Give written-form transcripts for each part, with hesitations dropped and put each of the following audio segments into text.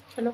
चलो।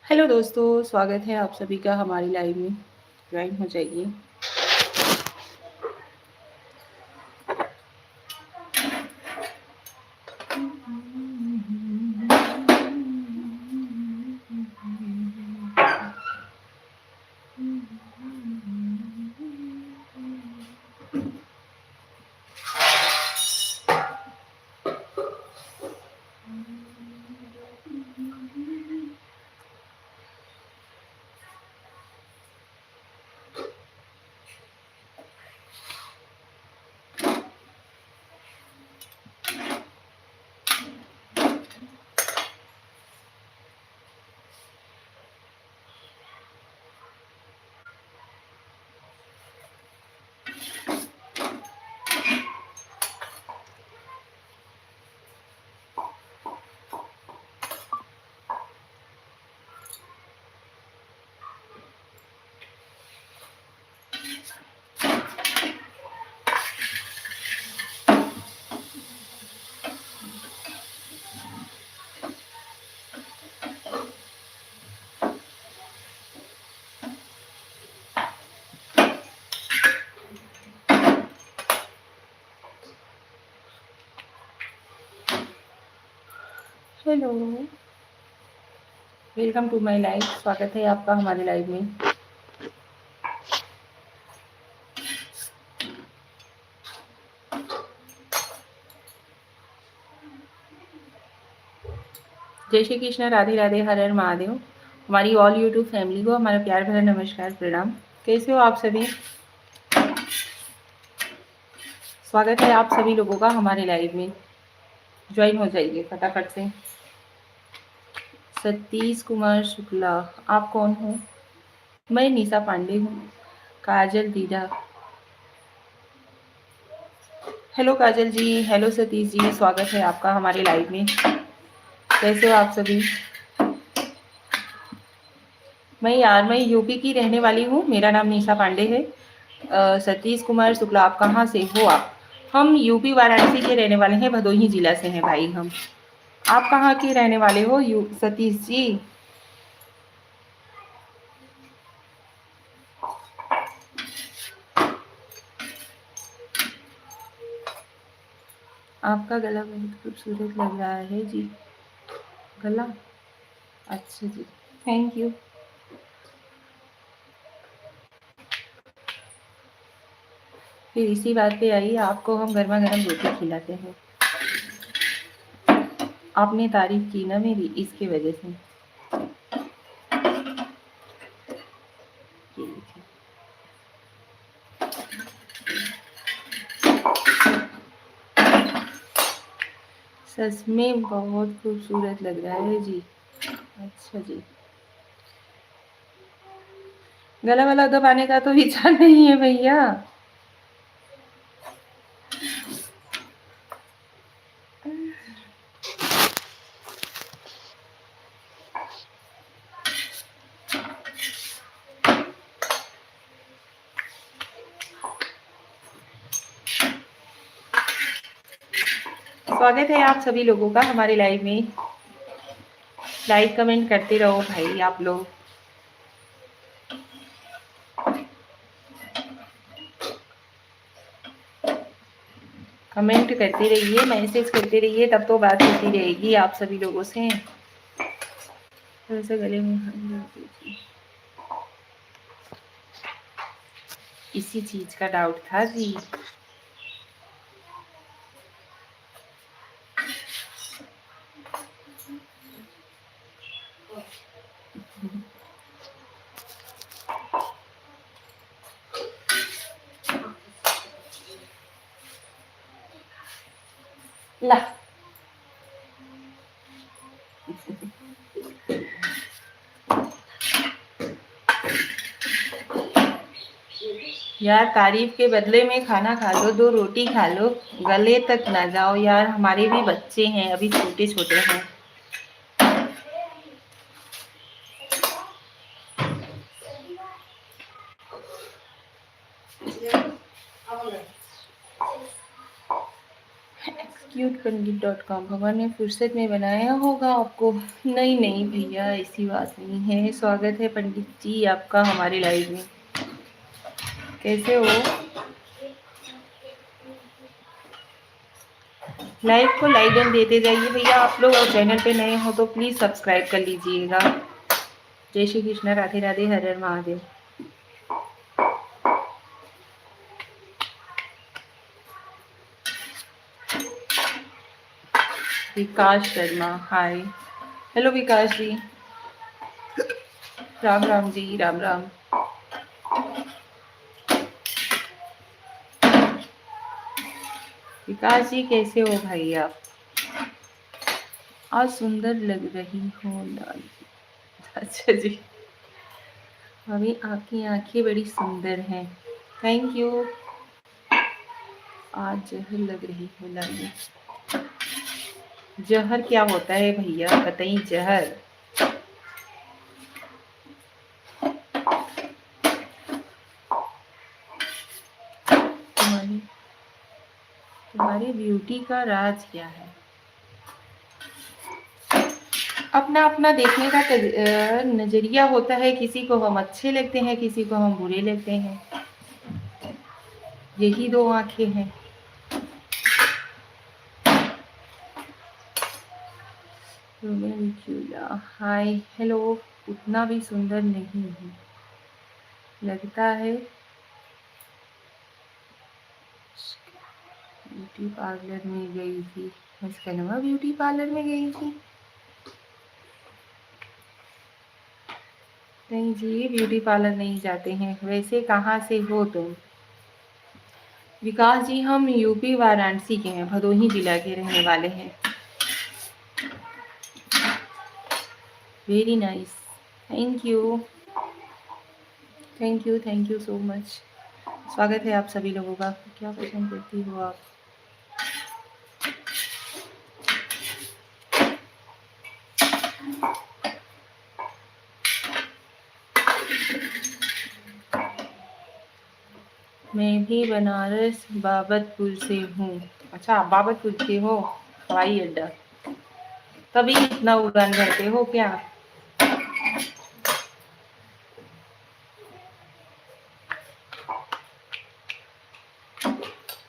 हेलो दोस्तों, स्वागत है आप सभी का हमारी लाइव में। ज्वाइन हो जाइए। Hello, welcome to my live. स्वागत है आपका हमारे लाइव में। जय श्री कृष्ण, राधे राधे, हर हर महादेव। हमारी ऑल यूट्यूब फैमिली को हमारा प्यार भरा नमस्कार, प्रणाम। कैसे हो आप सभी? स्वागत है आप सभी लोगों का हमारे लाइव में। ज्वाइन हो जाइए फटाफट से। सतीश कुमार शुक्ला, आप कौन हो? मैं निशा पांडे हूँ। काजल दीदा, हेलो काजल जी, हेलो सतीश जी, स्वागत है आपका हमारे लाइव में। कैसे हो आप सभी? मैं यूपी की रहने वाली हूँ। मेरा नाम निशा पांडे है। सतीश कुमार शुक्ला, आप कहाँ से हो? आप? हम यूपी वाराणसी के रहने वाले हैं, भदोही जिला से हैं भाई हम। आप कहाँ के रहने वाले हो सतीश जी? आपका गला बहुत खूबसूरत लग रहा है जी। गला? अच्छा जी, थैंक यू। फिर इसी बात पे आइए, आपको हम गर्मा गर्म रोटी खिलाते हैं। आपने तारीफ की ना मेरी, इसकी वजह से। ये लीजिए। सच में बहुत खूबसूरत लग रहा है जी। अच्छा जी। गला वाला दबाने का तो विचार नहीं है भैया। स्वागत है आप सभी लोगों का हमारे लाइव में। लाइक कमेंट करते रहो भाई आप लोग। कमेंट करते रहिए, मैसेज करते रहिए, तब तो बात होती रहेगी आप सभी लोगों से। थोड़ा सा गले में हाथ डाल दीजिए। इसी चीज का डाउट था जी। ला। यार तारीफ के बदले में खाना खा लो, 2 रोटी खा लो, गले तक ना जाओ यार, हमारे भी बच्चे हैं, अभी छोटे छोटे हैं। Executepandit.com भगवान ने फुर्सत में बनाया होगा आपको। नहीं नहीं भैया, ऐसी बात नहीं है। स्वागत है पंडित जी आपका हमारे लाइव में। कैसे हो? लाइव को लाइक एंड देते जाइए भैया आप लोग, और चैनल पे नए हो तो प्लीज सब्सक्राइब कर लीजिएगा। जय श्री कृष्ण, राधे राधे, हर हर महादेव। विकास शर्मा, हाय। हेलो विकास जी, राम राम जी, राम राम। विकास जी कैसे हो भाई आप? आज सुंदर लग रही हो लाल। अच्छा जी, अभी आपकी आंखें बड़ी सुंदर हैं। Thank you. आज जहर लग रही हो लाल। जहर क्या होता है भैया, बताइए जहर। तुम्हारी तुम्हारी ब्यूटी का राज क्या है? अपना अपना देखने का नजरिया होता है। किसी को हम अच्छे लगते हैं, किसी को हम बुरे लगते हैं। यही 2 आंखें हैं। Hi hello. उतना भी सुंदर नहीं है लगता है। ब्यूटी पार्लर में गई थी। मुस्कानमा ब्यूटी पार्लर में गई थी? नहीं जी, ब्यूटी पार्लर नहीं जाते हैं। वैसे कहाँ से हो तुम? विकास जी हम यूपी वाराणसी के हैं, भदोही जिला के रहने वाले हैं। Very nice, thank you, thank you so much. स्वागत है आप सभी लोगों का। क्या पसंद करती हो आप? मैं भी बनारस बाबतपुर से हूँ। अच्छा, आप बाबतपुर के हो? हवाई अड्डा, तभी इतना उड़ान भरते हो क्या?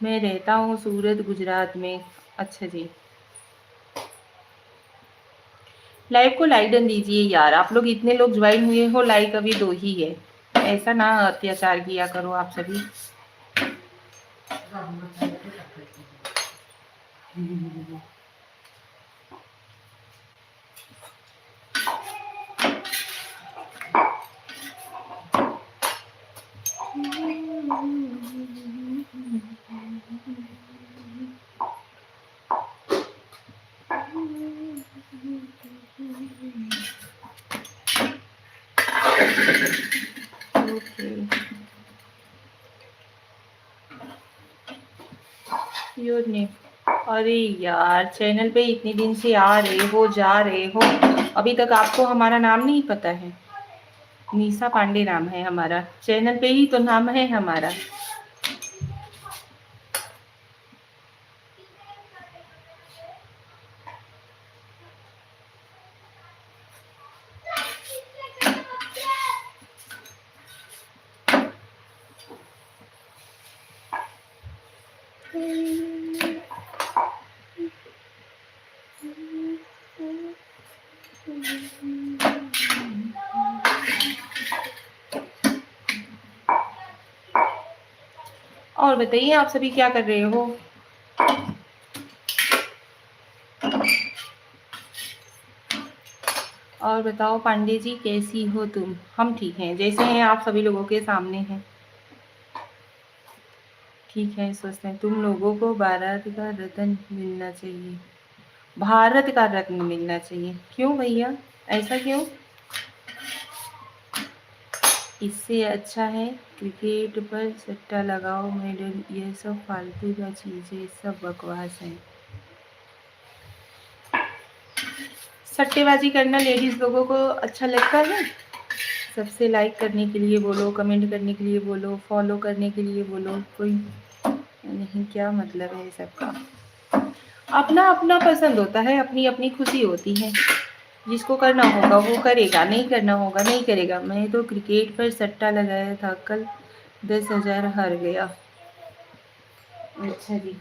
मैं रहता हूँ सूरत, गुजरात में। अच्छा जी। लाइव को लाइक डन दीजिए यार, आप लोग इतने लोग ज्वाइन हुए हो, लाइक अभी 2 ही है। ऐसा ना अत्याचार किया करो आप सभी। Your name. अरे यार, चैनल पे इतने दिन से आ रहे हो, जा रहे हो, अभी तक आपको हमारा नाम नहीं पता है? निशा पांडे नाम है हमारा, चैनल पे ही तो नाम है हमारा। और बताइए आप सभी क्या कर रहे हो? और बताओ पांडे जी कैसी हो तुम? हम ठीक हैं, जैसे हैं आप सभी लोगों के सामने हैं। ठीक है, सोचते हैं। तुम लोगों को भारत का रत्न मिलना चाहिए, भारत का रत्न मिलना चाहिए। क्यों भैया, ऐसा क्यों? इससे अच्छा है क्रिकेट पर सट्टा लगाओ मेडल, ये सब फालतू का चीज़ें, सब बकवास है। सट्टेबाजी करना लेडीज लोगों को अच्छा लगता है? सबसे लाइक करने के लिए बोलो, कमेंट करने के लिए बोलो, फॉलो करने के लिए बोलो, कोई नहीं, क्या मतलब है सबका? अपना अपना पसंद होता है, अपनी अपनी खुशी होती है। जिसको करना होगा वो करेगा, नहीं करना होगा नहीं करेगा। मैं तो क्रिकेट पर सट्टा लगाया था कल, 10,000 हार गया। अच्छा जी।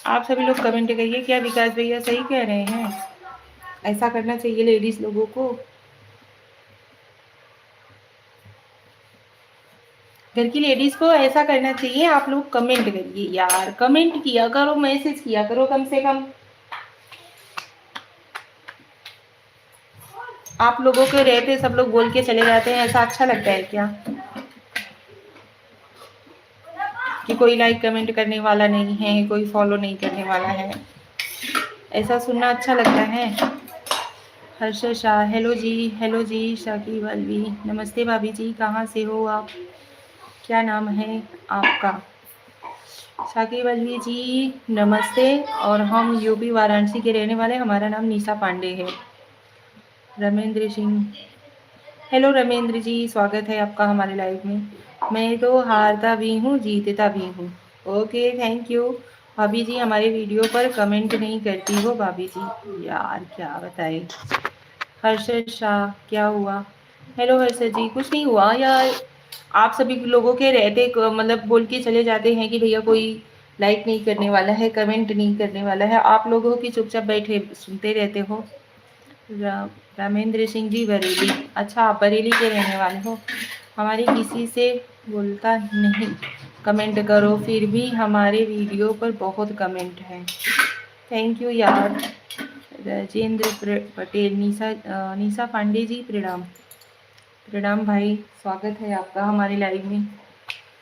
आप सभी लोग कमेंट करिए, क्या विकास भैया सही कह रहे हैं? ऐसा करना चाहिए लेडीज लोगों को। घर की लेडीज को ऐसा करना चाहिए। आप लोग कमेंट करिए यार, कमेंट किया करो, मैसेज किया करो कम से कम। आप लोगों के रहते सब लोग बोल के चले जाते हैं, ऐसा अच्छा लगता है क्या? कि कोई लाइक कमेंट करने वाला नहीं है, कोई फॉलो नहीं करने वाला है, ऐसा सुनना अच्छा लगता है? हर्ष शाह, हेलो जी शाकिब अलवी, नमस्ते भाभी जी, कहाँ से हो आप? क्या नाम है आपका? शाकिब अलवी जी नमस्ते। और हम यूपी वाराणसी के रहने वाले, हमारा नाम निशा पांडे है। रमेंद्र सिंह, हेलो रमेंद्र जी, स्वागत है आपका हमारे लाइव में। मैं तो हारता भी हूँ जीतता भी हूँ। Okay, thank you. भाभी जी हमारे वीडियो पर कमेंट नहीं करती हो भाभी जी, यार क्या बताए। हर्षद शाह, क्या हुआ? हेलो हर्षद जी, कुछ नहीं हुआ यार। आप सभी लोगों के रहते मतलब बोल के चले जाते हैं कि भैया कोई लाइक नहीं करने वाला है, कमेंट नहीं करने वाला है, आप लोगों की चुपचाप बैठे सुनते रहते हो। रामेंद्र सिंह जी बरेली, अच्छा आप बरेली के रहने वाले हो। हमारी किसी से बोलता नहीं, कमेंट करो, फिर भी हमारे वीडियो पर बहुत कमेंट है। थैंक यू यार। राजेंद्र पटेल, निशा पांडे जी प्रणाम। प्रणाम भाई, स्वागत है आपका हमारे लाइव में।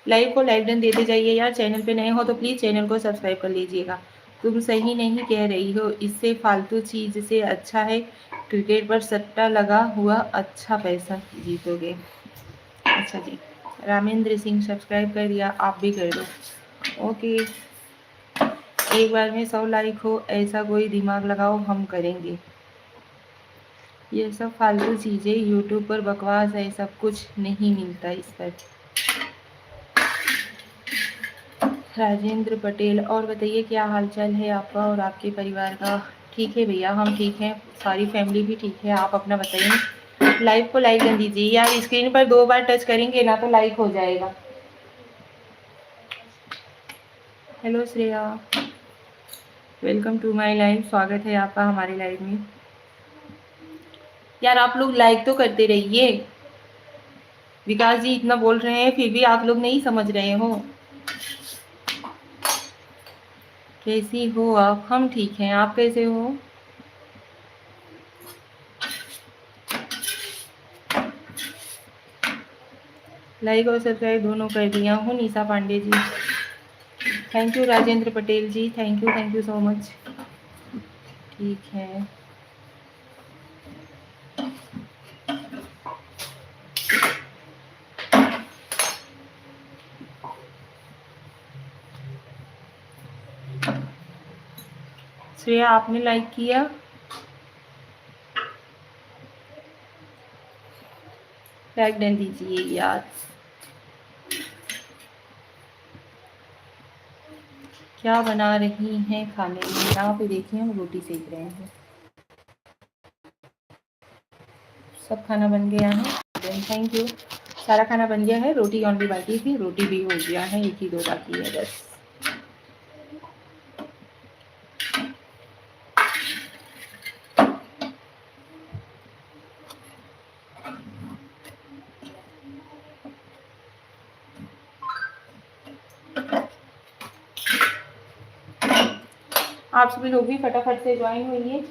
लाइव को लाइक डन देते जाइए यार। चैनल पे नए हो तो प्लीज़ चैनल को सब्सक्राइब कर लीजिएगा। तुम सही नहीं कह रही हो, इससे फालतू चीज़ से अच्छा है क्रिकेट पर सट्टा लगा हुआ, अच्छा पैसा जीतोगे। अच्छा जी, रामेंद्र सिंह सब्सक्राइब कर दिया, आप भी कर दो। ओके, एक बार में 100 लाइक हो, ऐसा कोई दिमाग लगाओ, हम करेंगे। ये सब फालतू चीज़ें यूट्यूब पर बकवास है, सब कुछ नहीं मिलता इस पर। राजेंद्र पटेल, और बताइए क्या हालचाल है आपका और आपके परिवार का? ठीक है भैया, हम ठीक हैं, सारी फैमिली भी ठीक है। आप अपना बताइए। लाइव को लाइक कर दीजिए यार, स्क्रीन पर 2 बार टच करेंगे ना तो लाइक हो जाएगा। Hello Shreya, welcome to my live, स्वागत है आपका हमारे लाइव में। यार आप लोग लाइक तो करते रहिए। विकास जी इतना बोल रहे हैं फिर भी आप लोग नहीं समझ रहे हो। कैसी हो आप? हम ठीक हैं, आप कैसे हो? लाइक और सब्सक्राइब दोनों कर दिया हूँ Nisha Pandey ji. Thank you Rajendra Patel ji, thank you so much. ठीक है, श्रेया आपने लाइक किया? लाइक डन दीजिए यार। क्या बना रही हैं खाने में? यहाँ पे देखिए हम रोटी सेक रहे हैं। सब खाना बन गया है, थैंक यू। सारा खाना बन गया है, रोटी ऑनली बाकी थी, रोटी भी हो गया है, एक ही दो बाकी है बस। आप सभी लोग भी फटाफट से ज्वाइन होइए।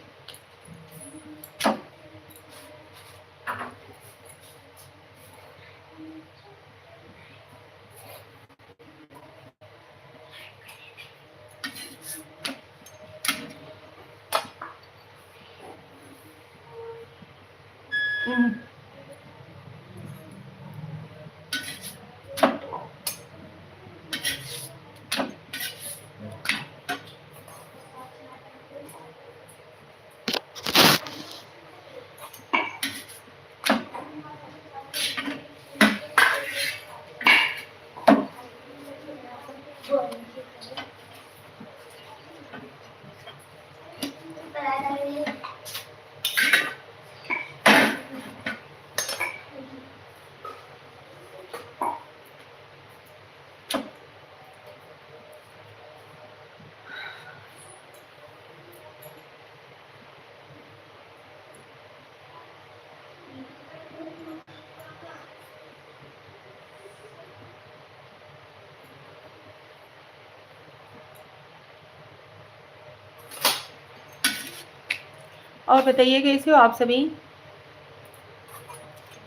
और बताइए कैसे हो आप सभी।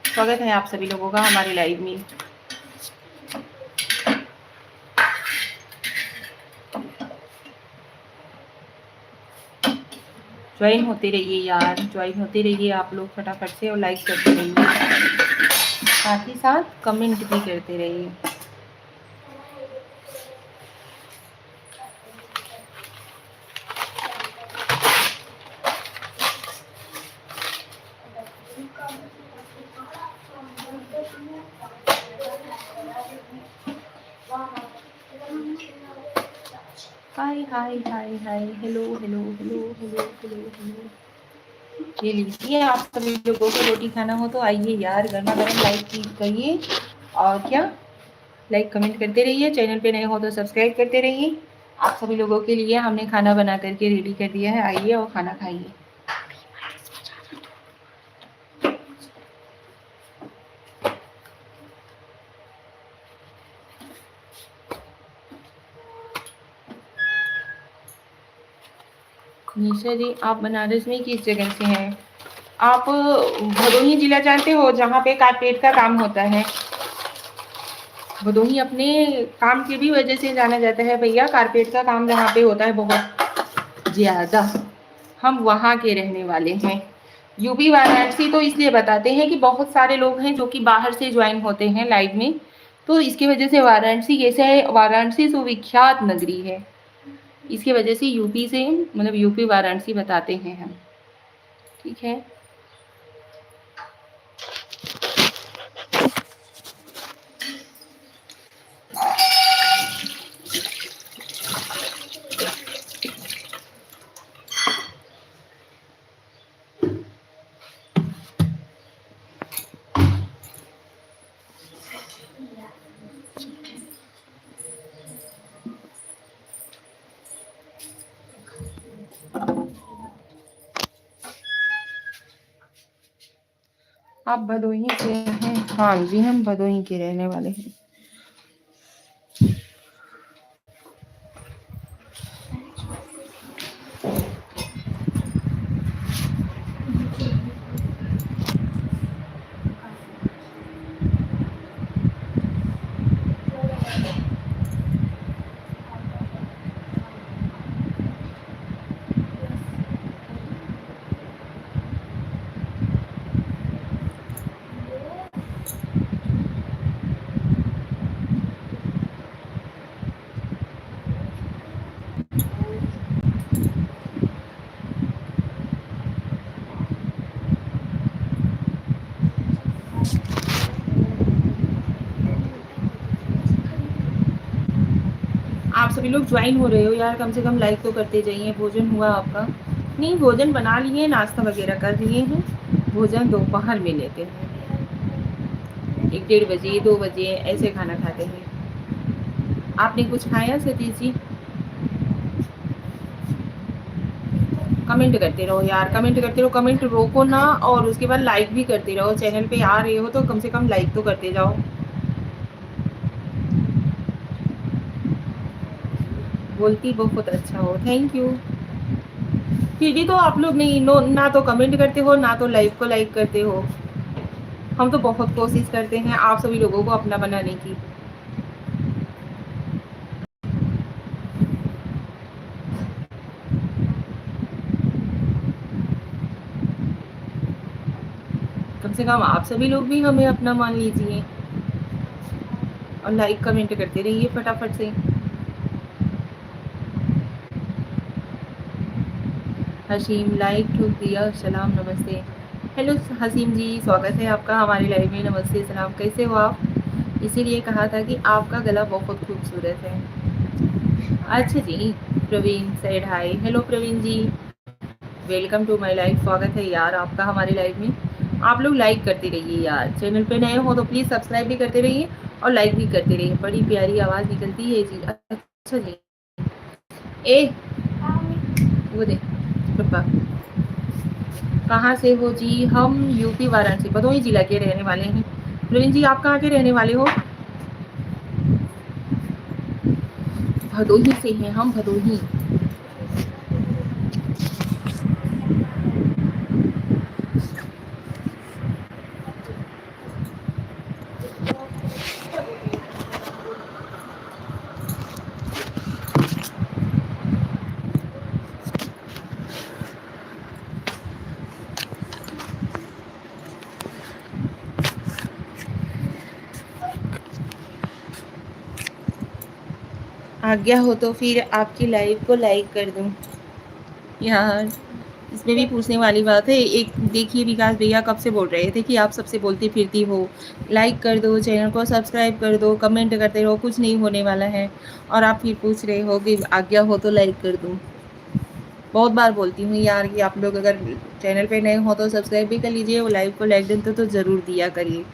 स्वागत है आप सभी लोगों का हमारे लाइव में। ज्वाइन होते रहिए यार, ज्वाइन होते रहिए आप लोग फटाफट से, और लाइक करते रहिए, साथ ही साथ कमेंट भी करते रहिए। Hi hi hi hi, hello hello hello hello hello hello. ये लीजिए, आप सभी लोगों को रोटी खाना हो तो आइए यार, गर्मा गर्म लाइक करिए, और क्या, लाइक कमेंट करते रहिए। चैनल पे नए हो तो सब्सक्राइब करते रहिए। आप सभी लोगों के लिए हमने खाना बना करके रेडी कर दिया है, आइए और खाना खाइए। निशा जी, आप बनारस में किस जगह से हैं? आप भदोही जिला जानते हो, जहाँ पे कारपेट का काम होता है। भदोही अपने काम की भी वजह से जाना जाता है भैया, कारपेट का काम जहाँ पे होता है बहुत ज्यादा, हम वहाँ के रहने वाले हैं। यूपी वाराणसी तो इसलिए बताते हैं कि बहुत सारे लोग हैं जो कि बाहर से ज्वाइन होते हैं लाइव में, तो इसकी वजह से वाराणसी कैसे है, वाराणसी सुविख्यात नगरी है, इसकी वजह से यूपी से, मतलब यूपी वाराणसी बताते हैं हम। ठीक है, आप भदोही से हैं? हाँ जी, हम भदोही के रहने वाले हैं। आप सभी लोग ज्वाइन हो रहे हो यार, कम से कम लाइक तो करते जाइए। भोजन हुआ आपका? नहीं, भोजन बना लिए, नाश्ता वगैरह कर लिए हैं, भोजन दोपहर में लेते हैं, 1-1:30 बजे 2 बजे ऐसे खाना खाते हैं। आपने कुछ खाया सतीश जी? कमेंट करते रहो यार, कमेंट करते रहो, कमेंट रोको ना, और उसके बाद लाइक भी करते रहो। चैनल पे आ रहे हो तो कम से कम लाइक तो करते जाओ। बोलती बहुत अच्छा हो, थैंक यू। फिर भी तो आप लोग नहीं नो, ना तो कमेंट करते हो ना तो लाइव को लाइक करते हो। हम तो बहुत कोशिश करते हैं आप सभी लोगों को अपना बनाने की। कम से कम आप सभी लोग भी हमें अपना मान लीजिए और लाइक कमेंट करते रहिए फटाफट से। हसीम लाइक ठोक दिया, सलाम नमस्ते। हेलो हसीम जी, स्वागत है आपका हमारे लाइव में। नमस्ते सलाम, कैसे हो आप? इसीलिए कहा था कि आपका गला बहुत खूबसूरत है। अच्छा जी, Praveen said hi. Hello Praveen ji, welcome to my live. स्वागत है यार आपका हमारे लाइव में। आप लोग लाइक करते रहिए यार, चैनल पे नए हो तो प्लीज़ सब्सक्राइब भी करते रहिए और लाइक भी करते रहिए। बड़ी प्यारी आवाज़ निकलती है जी। अच्छा जी, ए वो दे पप्पा। कहाँ से हो जी? हम यूपी वाराणसी भदोही जिला के रहने वाले हैं। प्रवीण जी आप कहाँ के रहने वाले हो? भदोही से हैं हम, भदोही। आज्ञा हो तो फिर आपकी लाइव को लाइक कर दूं यार। इसमें भी पूछने वाली बात है। एक देखिए, विकास भैया कब से बोल रहे थे कि आप सबसे बोलती फिरती हो, लाइक कर दो, चैनल को सब्सक्राइब कर दो, कमेंट करते रहो, कुछ नहीं होने वाला है। और आप फिर पूछ रहे हो कि आज्ञा हो तो लाइक कर दूं। बहुत बार बोलती हूँ यार कि आप लोग अगर चैनल पे नए हो तो सब्सक्राइब भी कर लीजिए, वो लाइव को लाइक दें तो ज़रूर दिया करिए।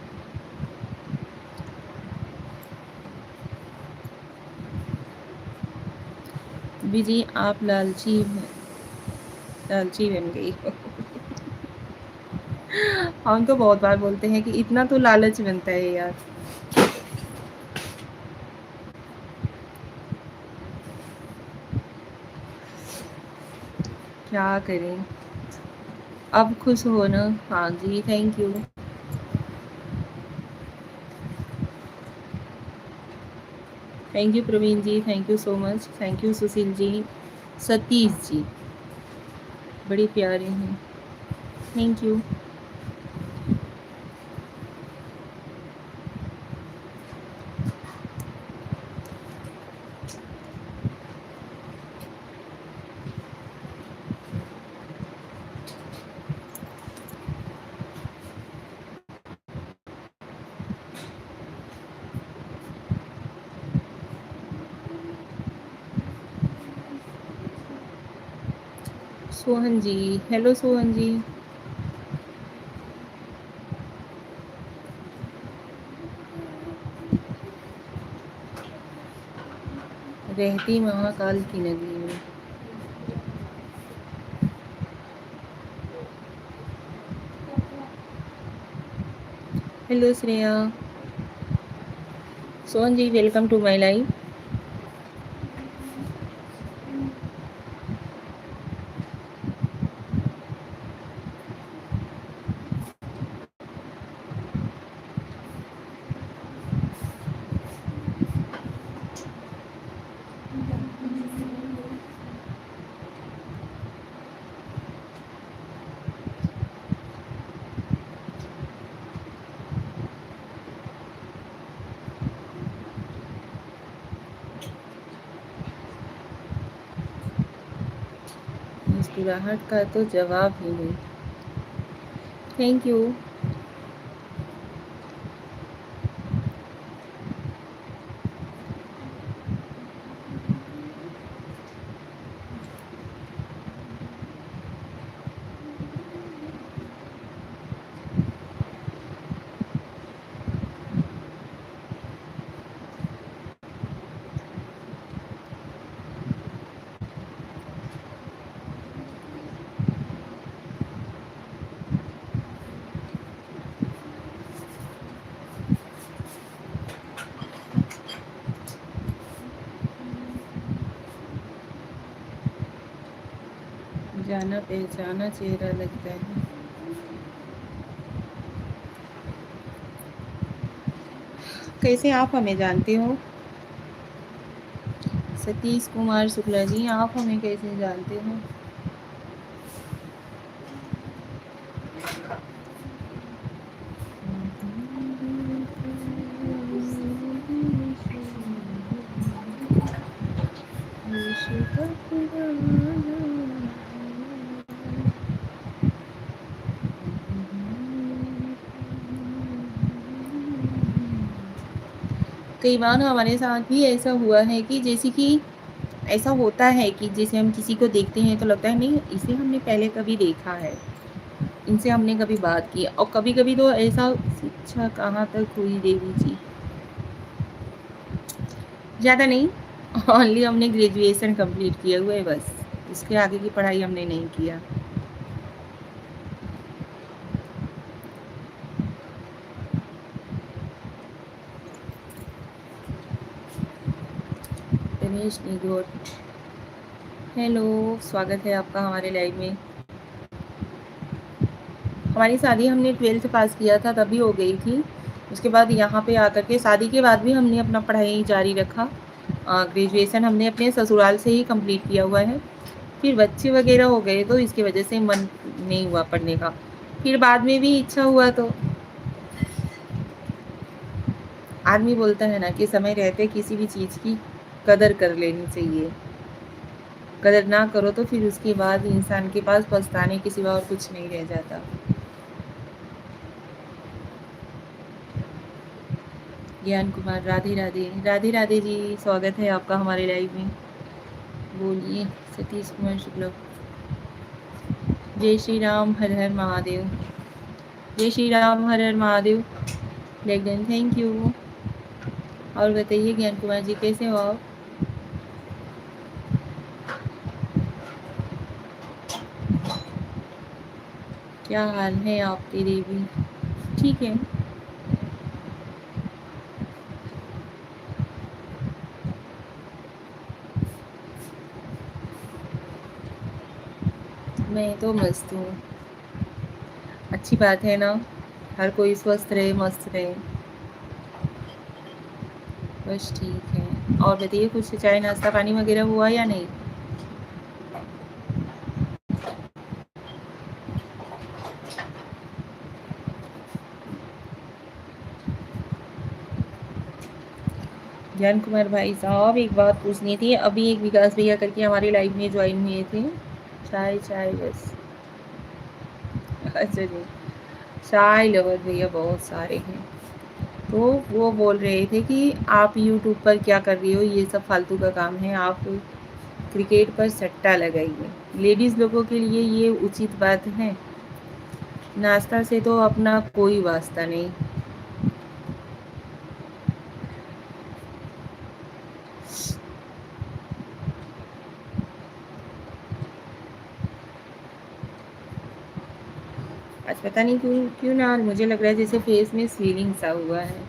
बीजी आप लालची बन गई हो। हम तो बहुत बार बोलते हैं कि इतना तो लालच बनता है यार। क्या करें, अब खुश हो ना? हाँ जी, thank you. Thank you Praveen ji, thank you so much. Thank you Sushil ji, Satish ji, बड़ी प्यारे हैं। Thank you. Sohan ji, hello Sohan ji. रहती महाकाल की नगरी में। Hello Shreya. Sohan ji welcome to my live. मुस्कुराहट का तो जवाब ही नहीं। Thank you. जाना पहचाना चेहरा लगता है। कैसे आप हमें जानते हो? सतीश कुमार शुक्ला जी, आप हमें कैसे जानते हो? कई बार हमारे साथ भी ऐसा हुआ है कि जैसे कि ऐसा होता है कि जैसे हम किसी को देखते हैं तो लगता है नहीं इसे हमने पहले कभी देखा है, इनसे हमने कभी बात की। और कभी कभी तो ऐसा, शिक्षा कहाँ तक हुई देवी जी? ज़्यादा नहीं, ओनली हमने ग्रेजुएशन कंप्लीट किया हुआ है बस, उसके आगे की पढ़ाई हमने नहीं किया। दिनेश निगोट, हेलो, स्वागत है आपका हमारे लाइव में। हमारी शादी हमने 12th पास किया था तभी हो गई थी। उसके बाद यहाँ पे आकर के शादी के बाद भी हमने अपना पढ़ाई जारी रखा। ग्रेजुएशन हमने अपने ससुराल से ही कंप्लीट किया हुआ है। फिर बच्चे वगैरह हो गए तो इसकी वजह से मन नहीं हुआ पढ़ने का। फिर बाद में भी इच्छा हुआ तो आदमी बोलता है ना कि समय रहते किसी भी चीज़ की कदर कर लेनी चाहिए। कदर ना करो तो फिर उसके बाद इंसान के पास पछताने के सिवा और कुछ नहीं रह जाता। ज्ञान कुमार, राधे राधे, राधे राधे जी, स्वागत है आपका हमारे लाइव में। बोलिए। सतीश कुमार शुक्ला, जय श्री राम, हर हर महादेव। जय श्री राम, हर हर महादेव। लेकिन थैंक यू। और बताइए ज्ञान कुमार जी, कैसे हो आप? क्या हाल है आपके देवी? ठीक है। मैं तो मस्त हूँ। अच्छी बात है ना, हर कोई स्वस्थ रहे, मस्त रहे, बस ठीक है। और बताइए, कुछ चाय नाश्ता पानी वगैरह हुआ या नहीं? ज्ञान कुमार भाई साहब, एक बात पूछनी थी। अभी एक विकास भैया करके हमारे लाइव में ज्वाइन हुए थे। चाय चाय बस। अच्छा जी, चाय लवर भैया बहुत सारे हैं। तो वो बोल रहे थे कि आप यूट्यूब पर क्या कर रही हो, ये सब फालतू का काम है, आप क्रिकेट पर सट्टा लगाइए। लेडीज़ लोगों के लिए ये उचित बात है? नाश्ता से तो अपना कोई वास्ता नहीं। आज पता नहीं क्यों क्यों ना मुझे लग रहा है जैसे फेस में स्वेलिंग सा हुआ है।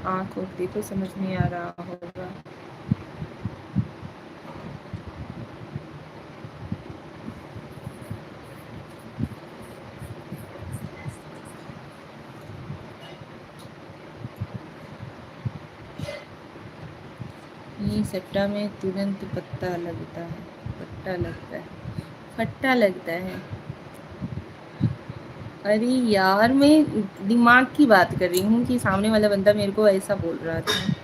आँख और देखो, समझ नहीं आ रहा होगा। ये सट्टा में तुरंत पत्ता लगता है, पट्टा लगता है, फट्टा लगता है। अरे यार, मैं दिमाग की बात कर रही हूँ कि सामने वाला बंदा मेरे को ऐसा बोल रहा था।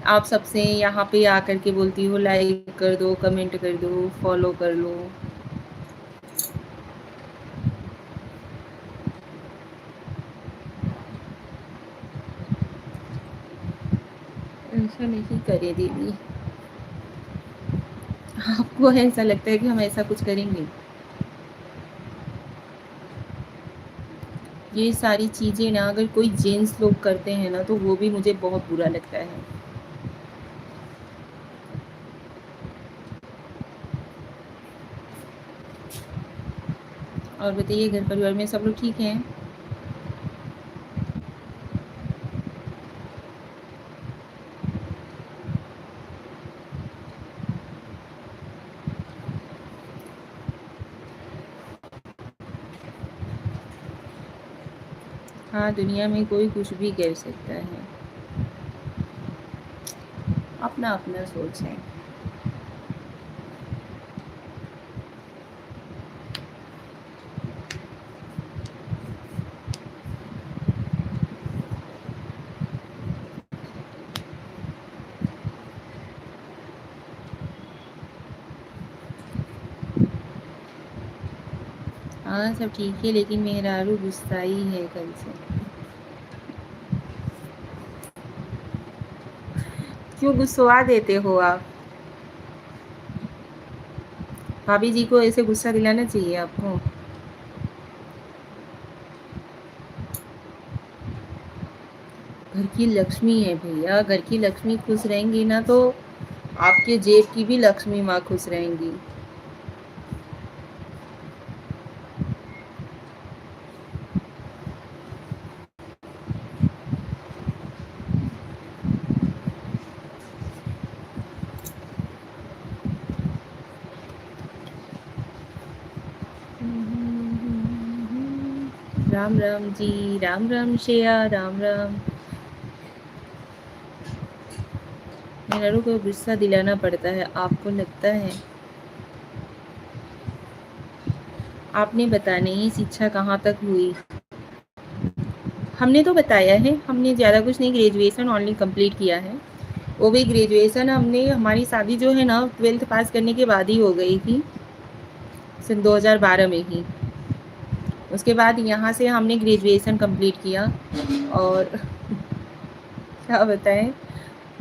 आप सबसे यहाँ पे आकर के बोलती हो लाइक कर दो, कमेंट कर दो, फॉलो कर लो। ऐसा नहीं करे दीदी। आपको ऐसा लगता है कि हम ऐसा कुछ करेंगे? ये सारी चीज़ें ना अगर कोई जेंट्स लोग करते हैं ना तो वो भी मुझे बहुत बुरा लगता है। और बताइए, घर परिवार में सब लोग ठीक हैं? हाँ, दुनिया में कोई कुछ भी कर सकता है, अपना अपना सोच है। हाँ सब ठीक है, लेकिन मेहरारू गुस्साई है कल से। क्यों गुस्सवा देते हो आप? भाभी जी को ऐसे गुस्सा दिलाना चाहिए आपको। घर की लक्ष्मी है भैया, घर की लक्ष्मी खुश रहेंगी ना तो आपके जेब की भी लक्ष्मी माँ खुश रहेंगी। राम राम जी, राम राम श्रेया, राम राम। मेहरारू को गुस्सा दिलाना पड़ता है, आपको लगता है? आपने बताने ही शिक्षा कहाँ तक हुई? हमने तो बताया है, हमने ज़्यादा कुछ नहीं, ग्रेजुएशन ओनली कंप्लीट किया है। वो भी ग्रेजुएशन हमने, हमारी शादी जो है ना 12th पास करने के बाद ही हो गई थी, सन 2012 में ही। उसके बाद यहाँ से हमने ग्रेजुएशन कंप्लीट किया और क्या बताएं,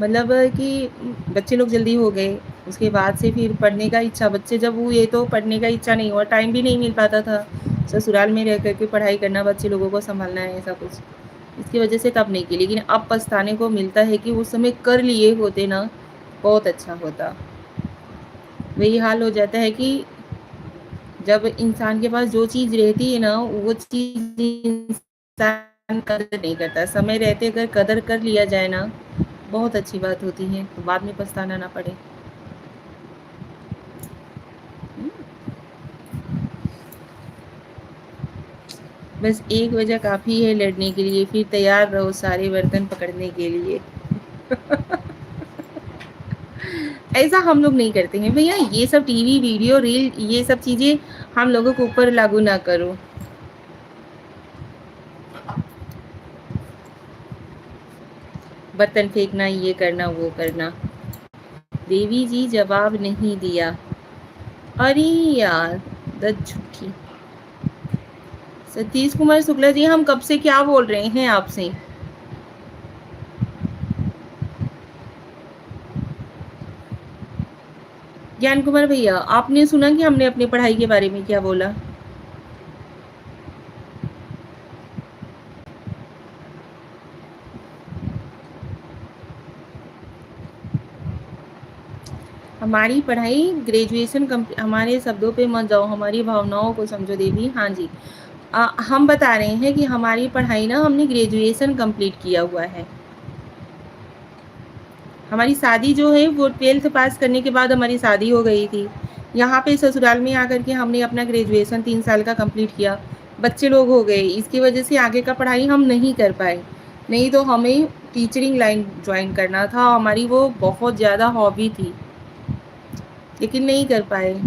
मतलब कि बच्चे लोग जल्दी हो गए। उसके बाद से फिर पढ़ने का इच्छा, बच्चे जब हुए तो पढ़ने का इच्छा नहीं हुआ, टाइम भी नहीं मिल पाता था। ससुराल में रह करके पढ़ाई करना, बच्चे लोगों को संभालना है, ऐसा कुछ, इसकी वजह से तब नहीं की। लेकिन अब पछताने को मिलता है कि उस समय कर लिए होते ना, बहुत अच्छा होता। वही हाल हो जाता है कि जब इंसान के पास जो चीज़ रहती है ना, वो चीज़ इंसान कदर नहीं करता। समय रहते अगर कदर कर लिया जाए ना, बहुत अच्छी बात होती है, तो बाद में पछताना ना पड़े। बस एक वजह काफ़ी है लड़ने के लिए, फिर तैयार रहो सारे बर्तन पकड़ने के लिए। ऐसा हम लोग नहीं करते हैं भैया, ये सब टीवी वीडियो रील ये सब चीज़ें हम लोगों के ऊपर लागू ना करो। बर्तन फेंकना, ये करना, वो करना। देवी जी जवाब नहीं दिया। अरे यार, दत झूठी। सतीश कुमार शुक्ला जी, हम कब से क्या बोल रहे हैं आपसे? ज्ञान कुमार भैया, आपने सुना कि हमने अपनी पढ़ाई के बारे में क्या बोला? हमारी पढ़ाई ग्रेजुएशन हमारे शब्दों पे मत जाओ, हमारी भावनाओं को समझो देवी। हाँ जी, हम बता रहे हैं कि हमारी पढ़ाई ना, हमने ग्रेजुएशन कंप्लीट किया हुआ है। हमारी शादी जो है वो 12th पास करने के बाद हमारी शादी हो गई थी। यहाँ पे ससुराल में आकर के हमने अपना ग्रेजुएशन 3 साल का कंप्लीट किया। बच्चे लोग हो गए, इसकी वजह से आगे का पढ़ाई हम नहीं कर पाए। नहीं तो हमें टीचरिंग लाइन ज्वाइन करना था, हमारी वो बहुत ज़्यादा हॉबी थी, लेकिन नहीं कर पाए।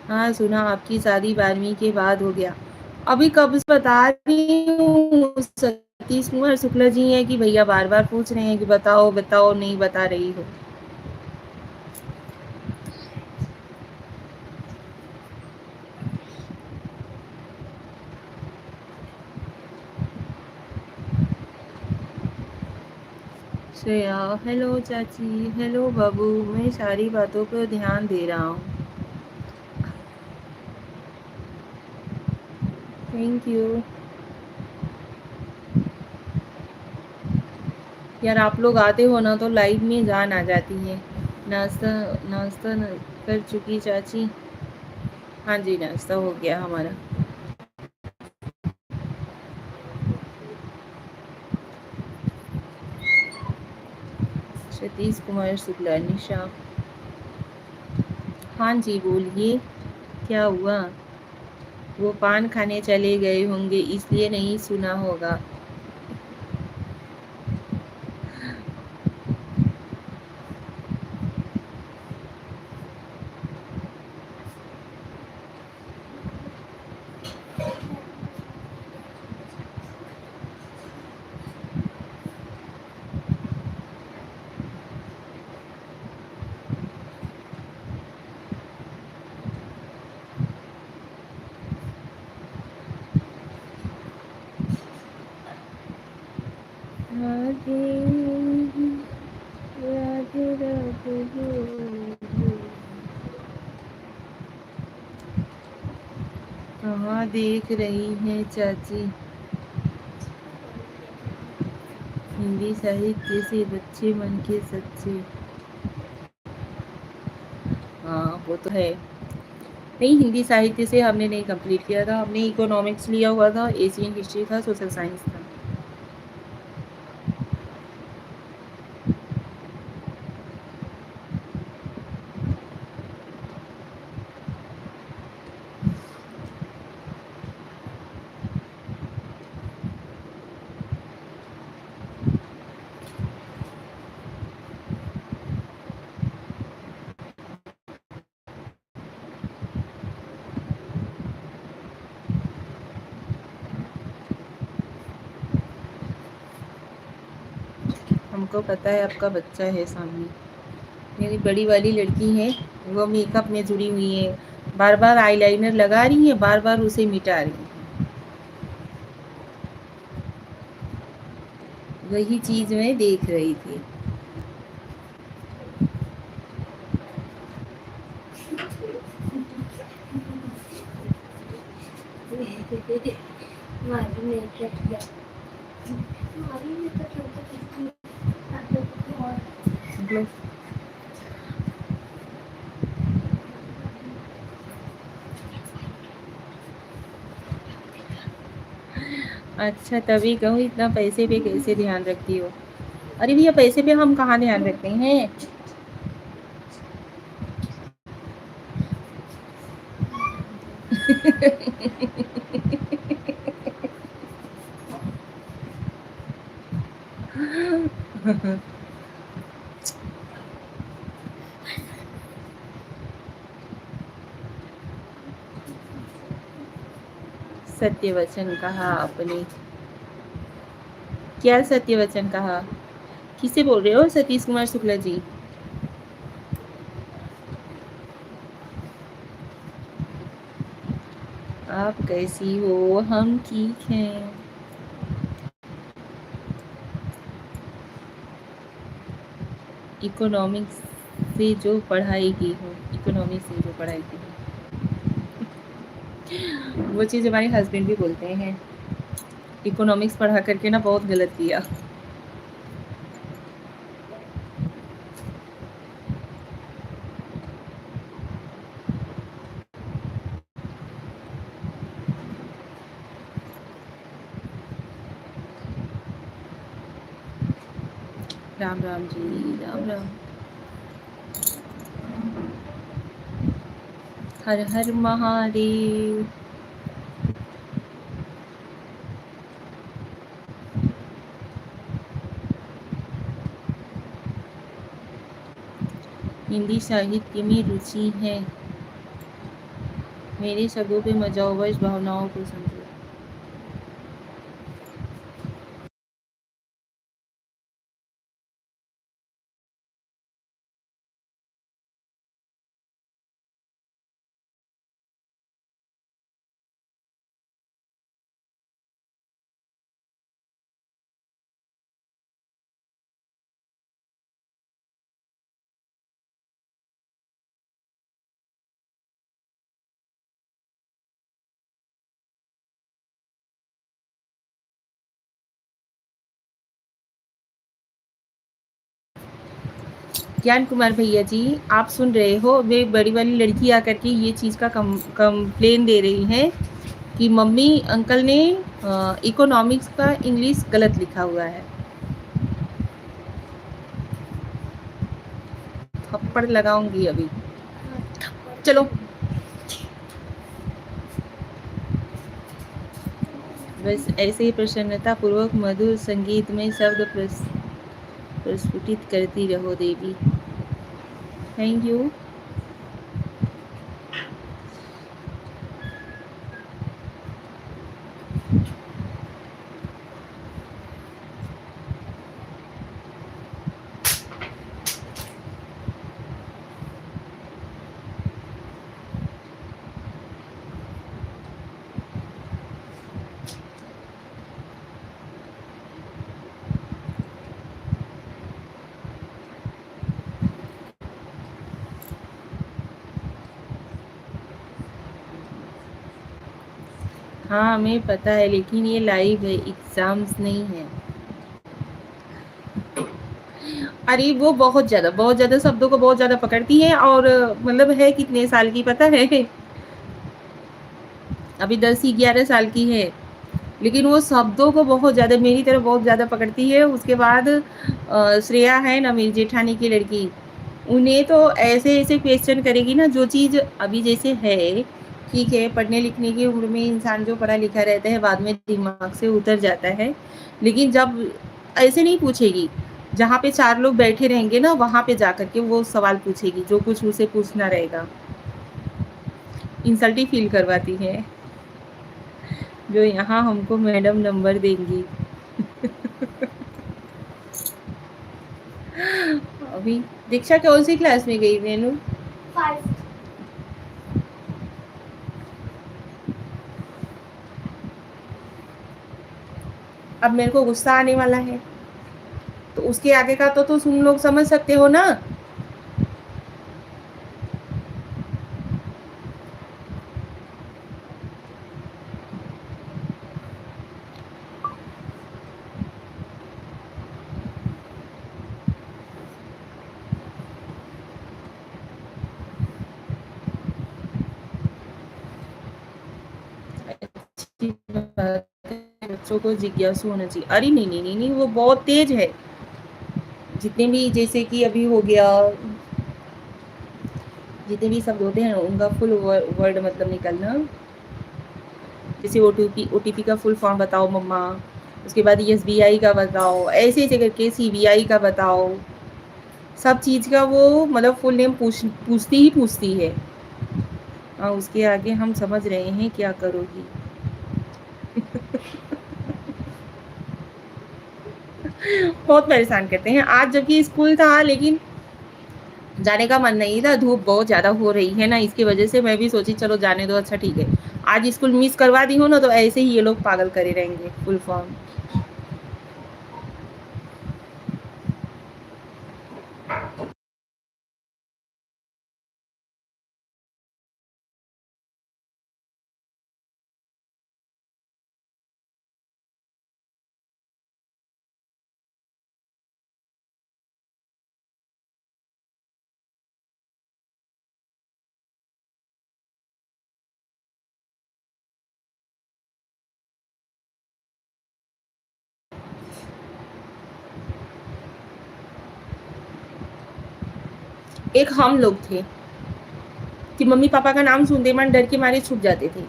हाँ सुना, आपकी शादी 12वीं के बाद हो गया। अभी कब से बता रही हूँ, सतीश कुमार शुक्ला जी हैं कि भैया बार बार पूछ रहे हैं कि बताओ बताओ, नहीं बता रही हो। श्रेया, हेलो चाची, हेलो बाबू, मैं सारी बातों पर ध्यान दे रहा हूँ। Thank you. यार आप लोग आते हो ना तो लाइव में जान आ जाती है। नाश्ता नाश्ता कर चुकी चाची? हाँ जी, नाश्ता हो गया हमारा। सतीश कुमार शुक्ला, निशा। हाँ जी बोलिए, क्या हुआ? वो पान खाने चले गए होंगे इसलिए नहीं सुना होगा। राधे राधे बोल। कहाँ देख रही हैं चाची? हिंदी साहित्य से बच्चे मन के सच्चे। हाँ वो तो है। नहीं, हिंदी साहित्य से हमने नहीं कंप्लीट किया था, हमने इकोनॉमिक्स लिया हुआ था, एशियन हिस्ट्री था, सोशल साइंस था। हमको पता है आपका बच्चा है सामने। मेरी बड़ी वाली लड़की है, वो मेकअप में जुड़ी हुई है, बार बार आईलाइनर लगा रही है, बार बार उसे मिटा रही है। वही चीज मैं देख रही थी। अच्छा, तभी कहूँ इतना पैसे पे कैसे ध्यान रखती हो। अरे भैया, पैसे पे हम कहाँ ध्यान रखते हैं। सत्य वचन कहा आपने। क्या सत्य वचन कहा? किसे बोल रहे हो सतीश कुमार शुक्ला जी? आप कैसी हो? हम ठीक हैं। इकोनॉमिक्स से जो पढ़ाई की हो, इकोनॉमिक्स से जो पढ़ाई की हो, वो चीज़ हमारे हस्बैंड भी बोलते हैं। इकोनॉमिक्स पढ़ा करके ना बहुत गलत किया। राम राम जी, राम राम। हर हर महादेव। हिंदी साहित्य में रुचि है। मेरे शब्दों पे मत जाओ, बस भावनाओं को समझो। ज्ञान कुमार भैया जी, आप सुन रहे हो? वे बड़ी वाली लड़की आकर के ये चीज़ का कंप्लेन दे रही है कि मम्मी अंकल ने इकोनॉमिक्स का इंग्लिश गलत लिखा हुआ है। थप्पड़ लगाऊंगी अभी। चलो। बस ऐसे ही प्रसन्नता पूर्वक मधुर संगीत में शब्द प्रस्फुटित करती रहो देवी। Thank you. हाँ हमें पता है, लेकिन ये लाइव है, एग्जाम्स नहीं है। अरे वो बहुत ज्यादा शब्दों को बहुत ज्यादा पकड़ती है, और मतलब है कितने साल की पता है? अभी 10 ही 11 साल की है, लेकिन वो शब्दों को बहुत ज़्यादा मेरी तरह बहुत ज़्यादा पकड़ती है। उसके बाद श्रेया है ना, मेरी जेठानी की लड़की, उन्हें तो ऐसे ऐसे क्वेश्चन करेगी ना, जो चीज़ अभी जैसे है, ठीक है, पढ़ने लिखने की उम्र में इंसान जो पढ़ा लिखा रहता है बाद में दिमाग से उतर जाता है, लेकिन जब ऐसे नहीं पूछेगी, जहाँ पे 4 लोग बैठे रहेंगे ना, वहाँ पे जा करके वो सवाल पूछेगी, जो कुछ उसे पूछना रहेगा। इंसल्ट ही फील करवाती है, जो यहाँ हमको मैडम नंबर देंगी। अभी दीक्षा कौन सी क्लास में गई रेनू? 5। अब मेरे को गुस्सा आने वाला है, तो उसके आगे का तो तुम लोग समझ सकते हो ना। बच्चों को जिज्ञासु होना चाहिए। अरे नहीं नहीं नहीं नहीं, वो बहुत तेज है। जितने भी जैसे कि अभी हो गया, जितने भी शब्द होते हैं उनका फुल वर्ड मतलब निकलना। जैसे ओटीपी का फुल फॉर्म बताओ मम्मा, उसके बाद एसबीआई का बताओ, ऐसे ऐसे करके सीबीआई का बताओ। सब चीज़ का वो मतलब फुल नेम पूछती है। और उसके आगे हम समझ रहे हैं क्या करोगी। बहुत परेशान करते हैं। आज जबकि स्कूल था, लेकिन जाने का मन नहीं था, धूप बहुत ज़्यादा हो रही है ना, इसकी वजह से मैं भी सोची चलो जाने दो, अच्छा ठीक है। आज स्कूल मिस करवा दी हो ना, तो ऐसे ही ये लोग पागल करे रहेंगे फुल फॉर्म। एक हम लोग थे कि मम्मी पापा का नाम सुनते मन डर के मारे छुप जाते थे।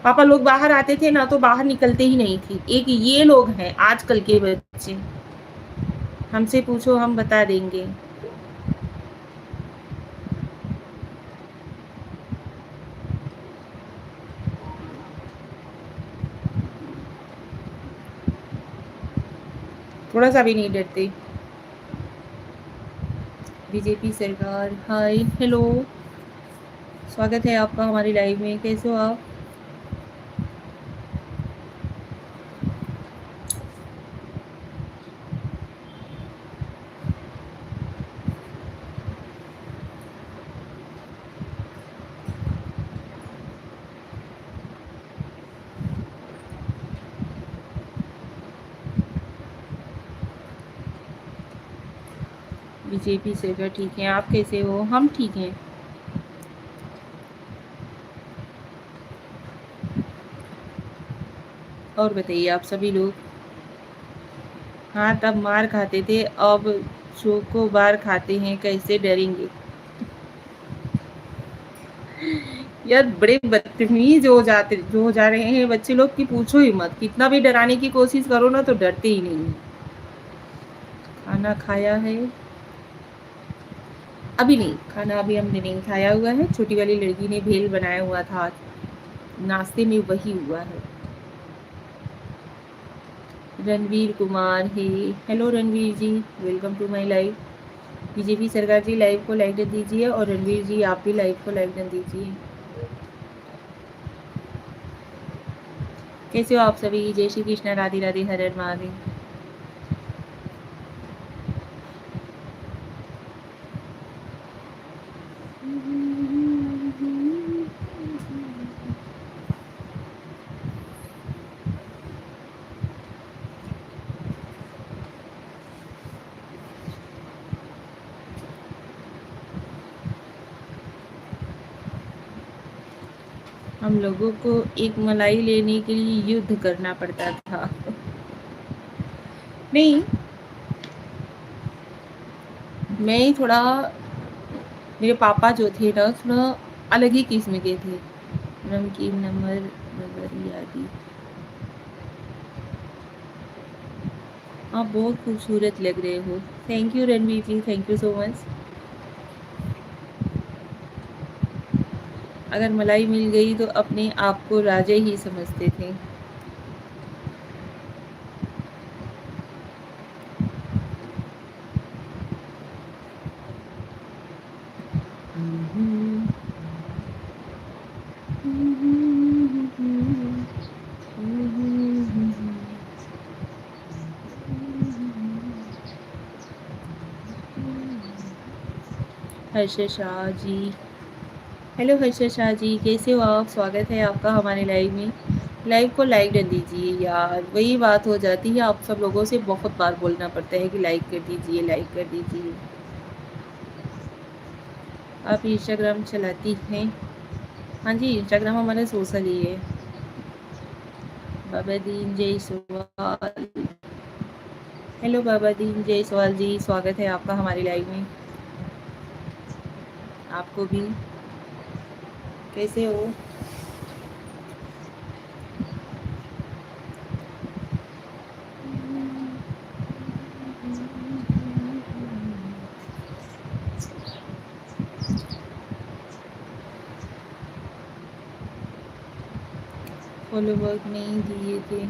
पापा लोग बाहर आते थे ना, तो बाहर निकलते ही नहीं थे। एक ये लोग हैं आजकल के बच्चे, हमसे पूछो हम बता देंगे। थोड़ा सा भी नहीं डरते। बीजेपी सरकार, हाय हेलो, स्वागत है आपका हमारी लाइव में। कैसे हो आप? बीजेपी सरकार ठीक है, आप कैसे हो? हम ठीक हैं। और बताइए आप सभी लोग। हाँ तब मार खाते थे, अब चोको बार खाते हैं, कैसे डरेंगे। यार बड़े बदतमीज हो जा रहे हैं बच्चे लोग की पूछो ही मत। कितना भी डराने की कोशिश करो ना तो डरते ही नहीं। खाना खाया है? अभी नहीं खाना, अभी हमने नहीं खाया हुआ है। छोटी वाली लड़की ने भेल बनाया हुआ था आज, नाश्ते में वही हुआ है। रणवीर कुमार है। Hello Ranveer ji, welcome to my live. BJP सरकार जी लाइव को लाइक कर दीजिए और रणवीर जी आप भी लाइव को लाइक कर दीजिए। कैसे हो आप सभी? जय श्री कृष्ण, राधे राधे, हर हर महादेव। हम लोगों को एक मलाई लेने के लिए युद्ध करना पड़ता था। नहीं, मैं थोड़ा, मेरे पापा जो थे ना थोड़ा अलग ही किस्म के थे। नमकीन नंबर नंबर यादी। आप बहुत खूबसूरत लग रहे हो। Thank you Ranveer ji, thank you so much. अगर मलाई मिल गई तो अपने आप को राजा ही समझते थे। हर्ष शाह जी, हेलो हर्ष शाह जी, कैसे हो आप? स्वागत है आपका हमारे लाइव में। लाइव को लाइक कर दीजिए यार, वही बात हो जाती है, आप सब लोगों से बहुत बार बोलना पड़ता है कि लाइक कर दीजिए, लाइक कर दीजिए। आप इंस्टाग्राम चलाती हैं? हाँ जी, इंस्टाग्राम हमारा सोशल ही है। बाबा दीन जय सवाल। हेलो बाबा दीन जय सवाल जी, स्वागत है आपका हमारी लाइव में। आपको भी। कैसे हो? फॉलो वर्क नहीं दिए थे।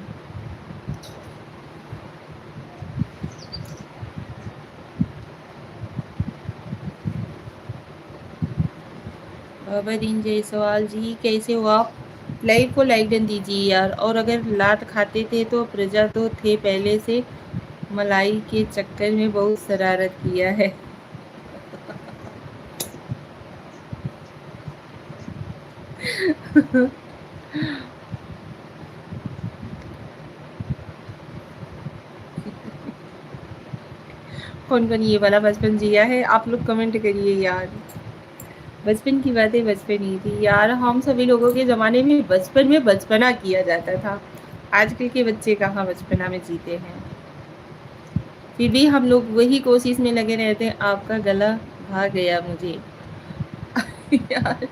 बाबा दीन जय सवाल जी, कैसे हो आप? लाइव को लाइक डन दीजिए यार। और अगर लात खाते थे तो प्रजा तो थे पहले से, मलाई के चक्कर में बहुत शरारत किया है। कौन कौन ये वाला बचपन जिया है? आप लोग कमेंट करिए यार। बचपन की बातें बचपन ही थी यार। हम सभी लोगों के ज़माने में बचपन में बचपना किया जाता था। आजकल के बच्चे कहाँ बचपना में जीते हैं। फिर भी हम लोग वही कोशिश में लगे रहते हैं। आपका गला भाग गया मुझे। यार,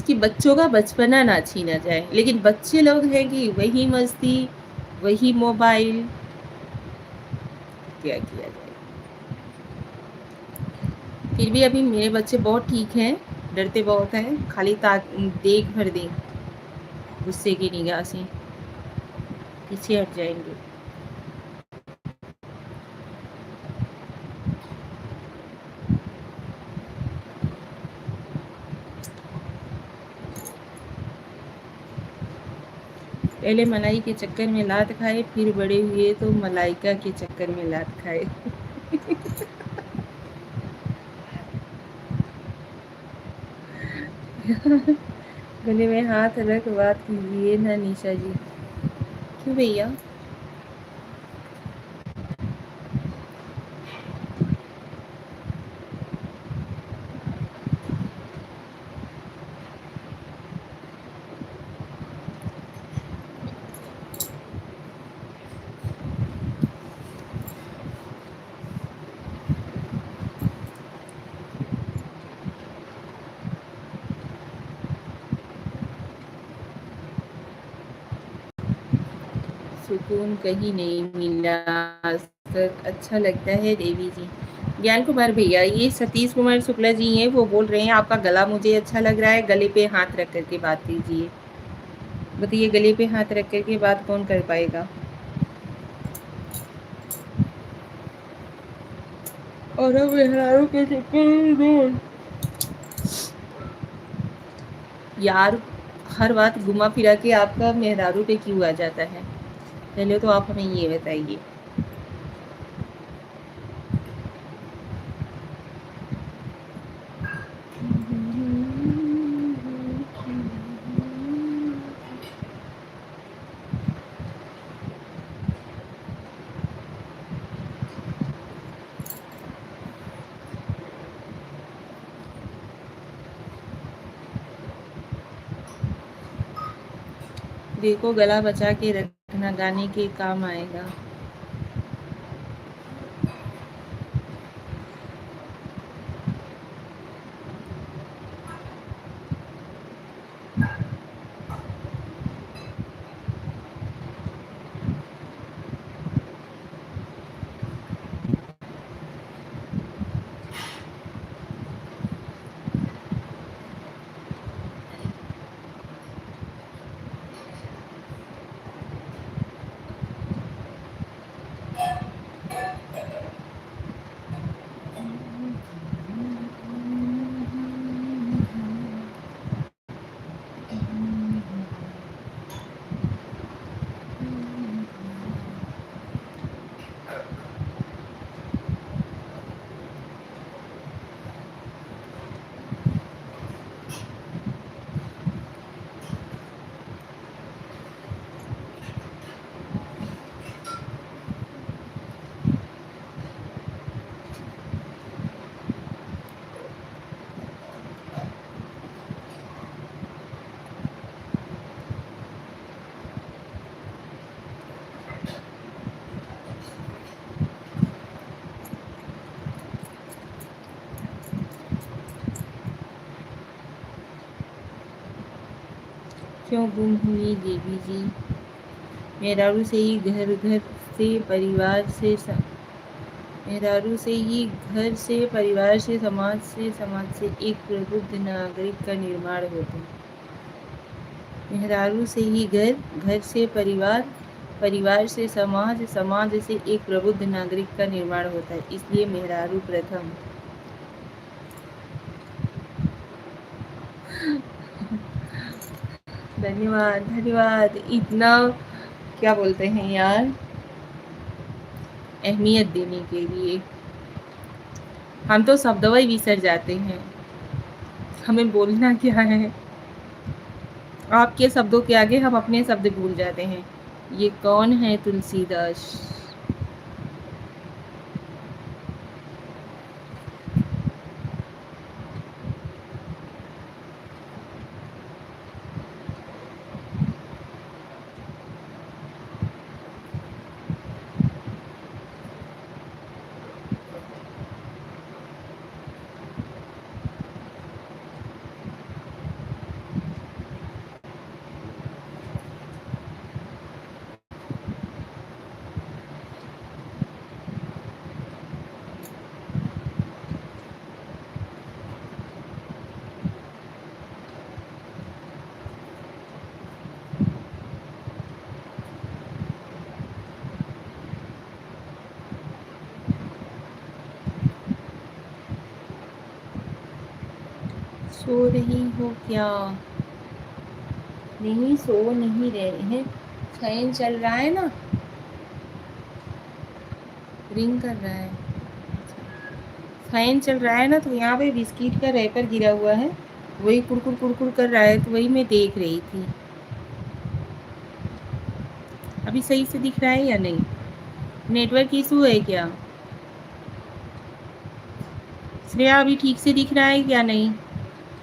कि बच्चों का बचपना ना छीना जाए, लेकिन बच्चे लोग हैं कि वही मस्ती, वही मोबाइल, क्या किया जाए। फिर भी अभी मेरे बच्चे बहुत ठीक हैं, डरते बहुत हैं, खाली देख भर दें गुस्से की निगाह से पीछे हट जाएंगे। पहले मलाई के चक्कर में लात खाए, फिर बड़े हुए तो मलाइका के चक्कर में लात खाए। गले में हाथ रख बात कीजिए ना निशा जी। क्यों भैया? सुकून कहीं नहीं मिला आज तक, अच्छा लगता है देवी जी। ज्ञान कुमार भैया, ये सतीश कुमार शुक्ला जी हैं, वो बोल रहे हैं आपका गला मुझे अच्छा लग रहा है, गले पे हाथ रख करके बात कीजिए। बताइए, गले पे हाथ रख करके बात कौन कर पाएगा? और अब मेहरारू के चक्कर में यार, हर बात घुमा फिरा के आपका मेहरारू पे क्यों आ जाता है? पहले तो आप हमें ये बताइए। देखो, गला बचा के रखना, गाने के काम आएगा। क्यों गुम हुई देवी जी? मेहरारू से ही घर, घर से परिवार से मेहरारू से ही घर से परिवार से समाज से एक प्रबुद्ध नागरिक का निर्माण होता है। मेहरारू से ही घर, घर से परिवार, परिवार से समाज, समाज से एक प्रबुद्ध नागरिक का निर्माण होता है, इसलिए मेहरारू प्रथम। धन्यवाद धन्यवाद, इतना क्या बोलते हैं यार, अहमियत देने के लिए। हम तो शब्द ही विसर जाते हैं, हमें बोलना क्या है। आपके शब्दों के आगे हम अपने शब्द भूल जाते हैं। ये कौन है तुलसीदास? सो रही हो क्या? नहीं, सो नहीं रहे हैं, फैन चल रहा है ना, रिंग कर रहा है। फैन चल रहा है ना, तो यहाँ पे बिस्किट का रैपर गिरा हुआ है, वही कुड़कुड़ कुड़कुड़ कर रहा है, तो वही मैं देख रही थी। अभी सही से दिख रहा है या नहीं? नेटवर्क इशू है क्या? श्रेया, अभी ठीक से दिख रहा है क्या नहीं?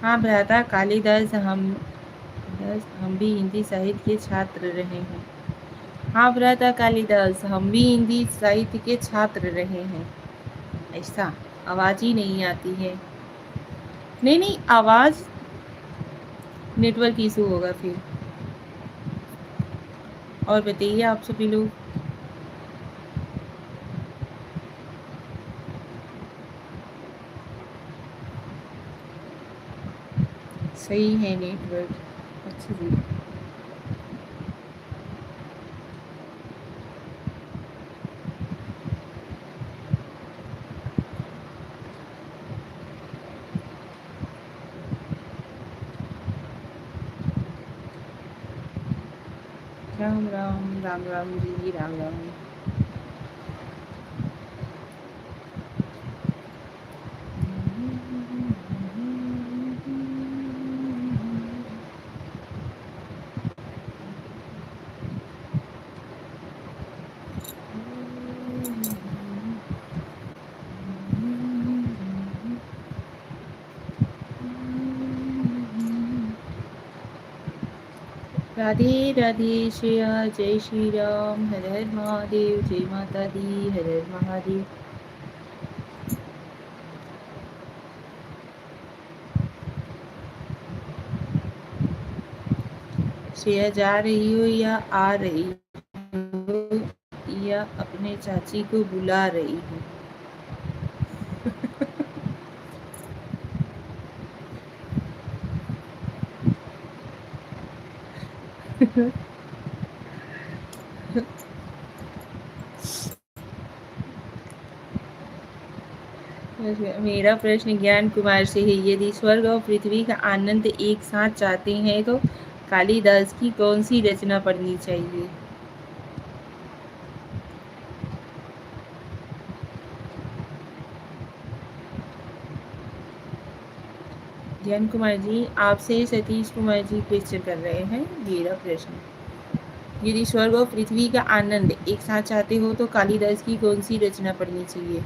हाँ भ्राता कालिदास, हम भी हिंदी साहित्य के छात्र रहे हैं। हाँ भ्राता कालिदास, हम भी हिंदी साहित्य के छात्र रहे हैं। ऐसा आवाज़ ही नहीं आती है। नहीं नहीं, आवाज़, नेटवर्क इशू होगा फिर। और बताइए आप सभी लोग। सही है नेटवर्क। अच्छा जी। राम राम राम राम जी, राम राम। राधे राधे श्रेया, जय श्री राम, हर हर महादेव, जय माता दी, हर हर महादेव। श्रेया जा रही हो या आ रही हो या अपने चाची को बुला रही हो? मेरा प्रश्न ज्ञान कुमार से है। यदि स्वर्ग और पृथ्वी का आनंद एक साथ चाहते हैं तो कालिदास की कौन सी रचना पढ़नी चाहिए? ज्ञान कुमार जी, आपसे सतीश कुमार जी क्वेश्चन कर रहे हैं। मेरा प्रश्न, यदि स्वर्ग और पृथ्वी का आनंद एक साथ चाहते हो तो कालिदास की कौन सी रचना पढ़नी चाहिए?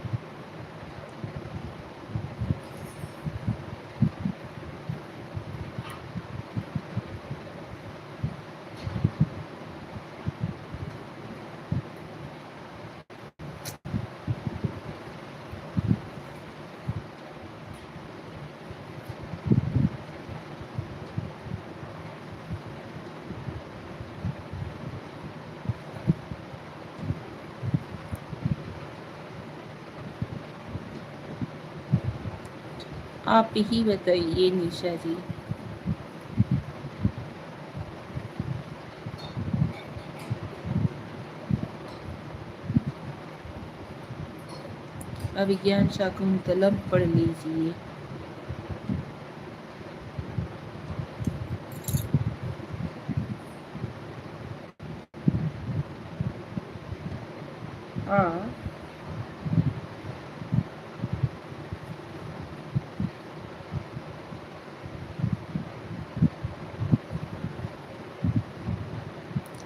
आप ही बताइए निशा जी। अभिज्ञान शाकुंतलम पढ़ लीजिए। हाँ,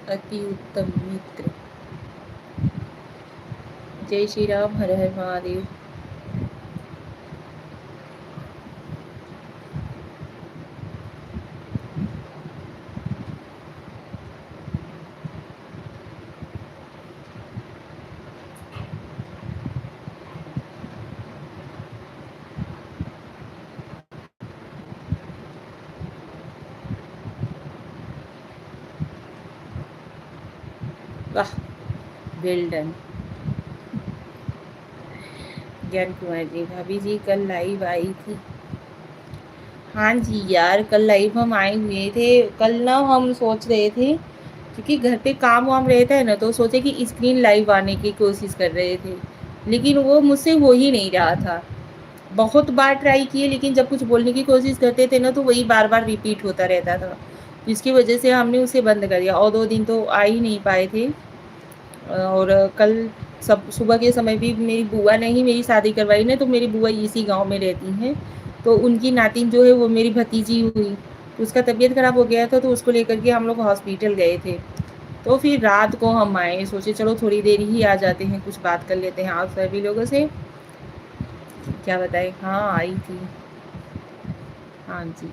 अति उत्तम मित्र। जय श्री राम, हर हर महादेव। वाह, वेल डन। ज्ञान कुमार जी, भाभी जी कल लाइव आई थी। हाँ जी यार, कल लाइव हम आए हुए थे। कल ना हम सोच रहे थे, क्योंकि घर पे काम वाम रहता है ना, तो सोचे कि स्क्रीन लाइव आने की कोशिश कर रहे थे, लेकिन वो मुझसे हो ही नहीं रहा था। बहुत बार ट्राई किए, लेकिन जब कुछ बोलने की कोशिश करते थे ना तो वही बार बार रिपीट होता रहता था। तो इसकी वजह से हमने उसे बंद कर दिया और 2 दिन तो आ ही नहीं पाए थे। और कल सब सुबह के समय भी मेरी बुआ ने ही मेरी शादी करवाई ना, तो मेरी बुआ इसी गांव में रहती हैं। तो उनकी नातिन जो है वो मेरी भतीजी हुई। तो उसका तबीयत ख़राब हो गया था, तो उसको लेकर के हम लोग हॉस्पिटल गए थे। तो फिर रात को हम आए, सोचे चलो थोड़ी देर ही आ जाते हैं, कुछ बात कर लेते हैं आप सभी लोगों से। क्या बताएं, हाँ आई थी। हाँ जी,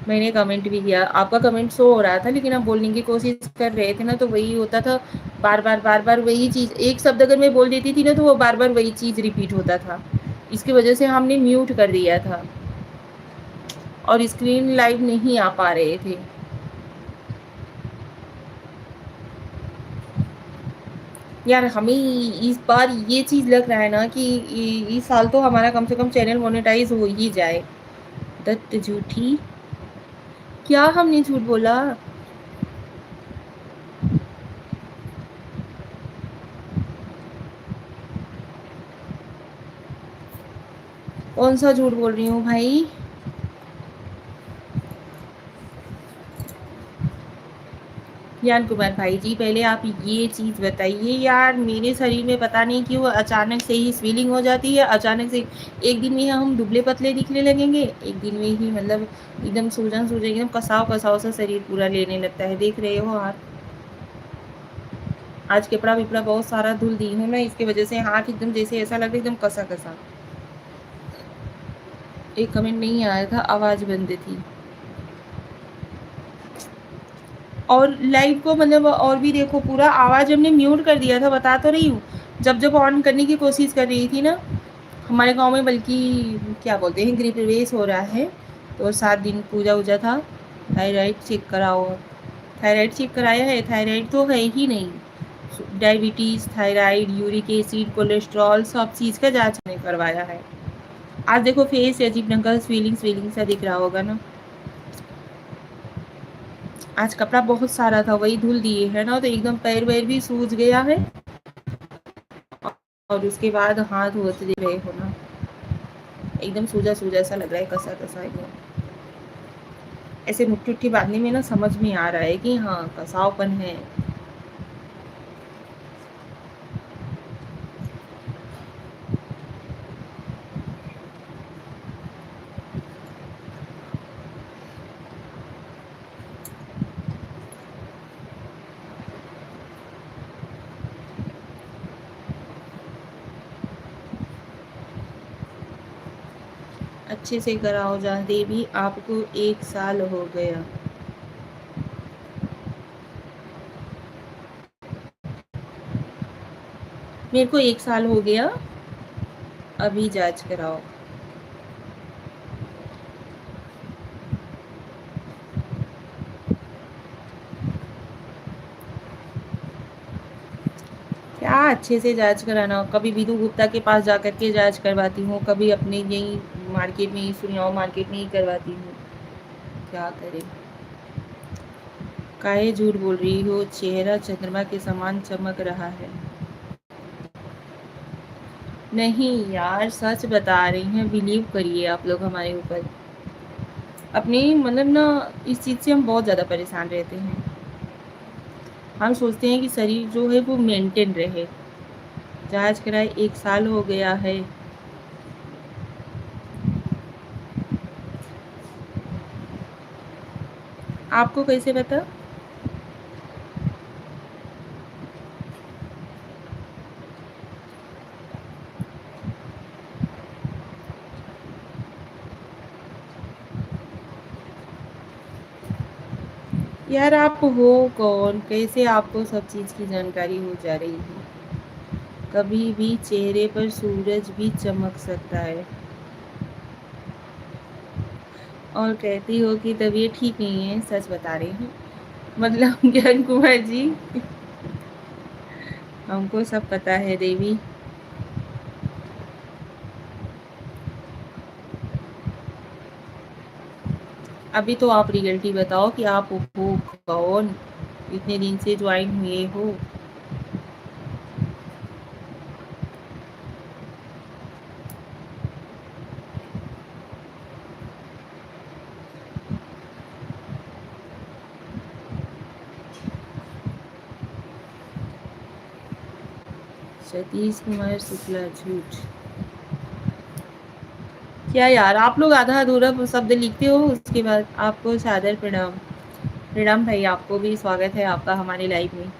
मैंने कमेंट भी किया। आपका कमेंट शो हो रहा था, लेकिन आप बोलने की कोशिश कर रहे थे ना, तो वही होता था। बार बार वही चीज़, एक शब्द अगर मैं बोल देती थी ना तो वो बार बार वही चीज़ रिपीट होता था। इसकी वजह से हमने म्यूट कर दिया था और स्क्रीन लाइव नहीं आ पा रहे थे। यार हमें इस बार ये चीज़ लग रहा है ना कि इस साल तो हमारा कम से कम चैनल मोनेटाइज हो ही जाए। दत्त झूठी, क्या हमने झूठ बोला? कौन सा झूठ बोल रही हूँ भाई? ज्ञान कुमार भाई जी, पहले आप ये चीज़ बताइए यार, मेरे शरीर में पता नहीं क्यों अचानक से ही स्वेलिंग हो जाती है, अचानक से एक दिन में ही हम दुबले पतले दिखने लगेंगे, एक दिन में ही मतलब एकदम सूजन सूजन, एकदम कसाव कसाव सा शरीर पूरा लेने लगता है, देख रहे हो आप। आज कपड़ा विपड़ा बहुत सारा धुल दी हूँ मैं, इसकी वजह से हाथ एकदम जैसे ऐसा लग रहा है एकदम कसा कसा। एक कमेंट नहीं आया था, आवाज़ बंद थी। और लाइव को मतलब और भी देखो, पूरा आवाज़ हमने म्यूट कर दिया था, बता तो रही हूँ। जब जब ऑन करने की कोशिश कर रही थी ना, हमारे गांव में बल्कि क्या बोलते हैं, गृह प्रवेश हो रहा है, तो 7 दिन पूजा वूजा था। थायराइड चेक कराओ। थायराइड चेक कराया है? थायराइड तो है ही नहीं। Diabetes, thyroid, uric acid, cholesterol, सब चीज़ का जांच हमने करवाया है। आज देखो फेस अजीब ढंग का स्वेलिंग स्वेलिंग सा दिख रहा होगा ना। आज कपड़ा बहुत सारा था, वही धुल दिए है ना, तो एकदम पैर वैर भी सूज गया है। और उसके बाद हाथ धोते दे रहे हो ना, एकदम सूजा सूजा सा लग रहा है, कसा कसा एकदम। ऐसे मुट्ठी उट्ठी बांधने में ना समझ में आ रहा है कि हाँ कसावपन है। अच्छे से कराओ जा देवी, आपको 1 साल हो गया। मेरे को 1 साल हो गया, अभी जांच कराओ। क्या अच्छे से जांच कराना, कभी विधु गुप्ता के पास जा कर के जांच करवाती हूँ, कभी अपने यही मार्केट में ही, सुनियाओ मार्केट में ही करवाती हूँ। क्या करें? काहे झूठ बोल रही हो? चेहरा चंद्रमा के समान चमक रहा है। नहीं यार, सच बता रही हैं, बिलीव करिए आप लोग हमारे ऊपर। अपने मतलब ना, इस चीज़ से हम बहुत ज़्यादा परेशान रहते हैं। हम सोचते हैं कि शरीर जो है वो मेंटेन रहे। जांच कराए 1 साल हो गया है। आपको कैसे पता? यार आप हो कौन, कैसे आपको सब चीज़ की जानकारी हो जा रही है? कभी भी चेहरे पर सूरज भी चमक सकता है। और कहती हो कि तबीयत ठीक नहीं है, सच बता रही हूँ। मतलब ज्ञान कुमार जी, हमको सब पता है देवी। अभी तो आप रियलिटी बताओ कि आप हो कौन, इतने दिन से ज्वाइन हुए हो। सतीश कुमार शुक्ला झूठ? क्या यार, आप लोग आधा अधूरा शब्द लिखते हो, उसके बाद आपको सादर प्रणाम। प्रणाम भाई, आपको भी स्वागत है आपका हमारे लाइव में।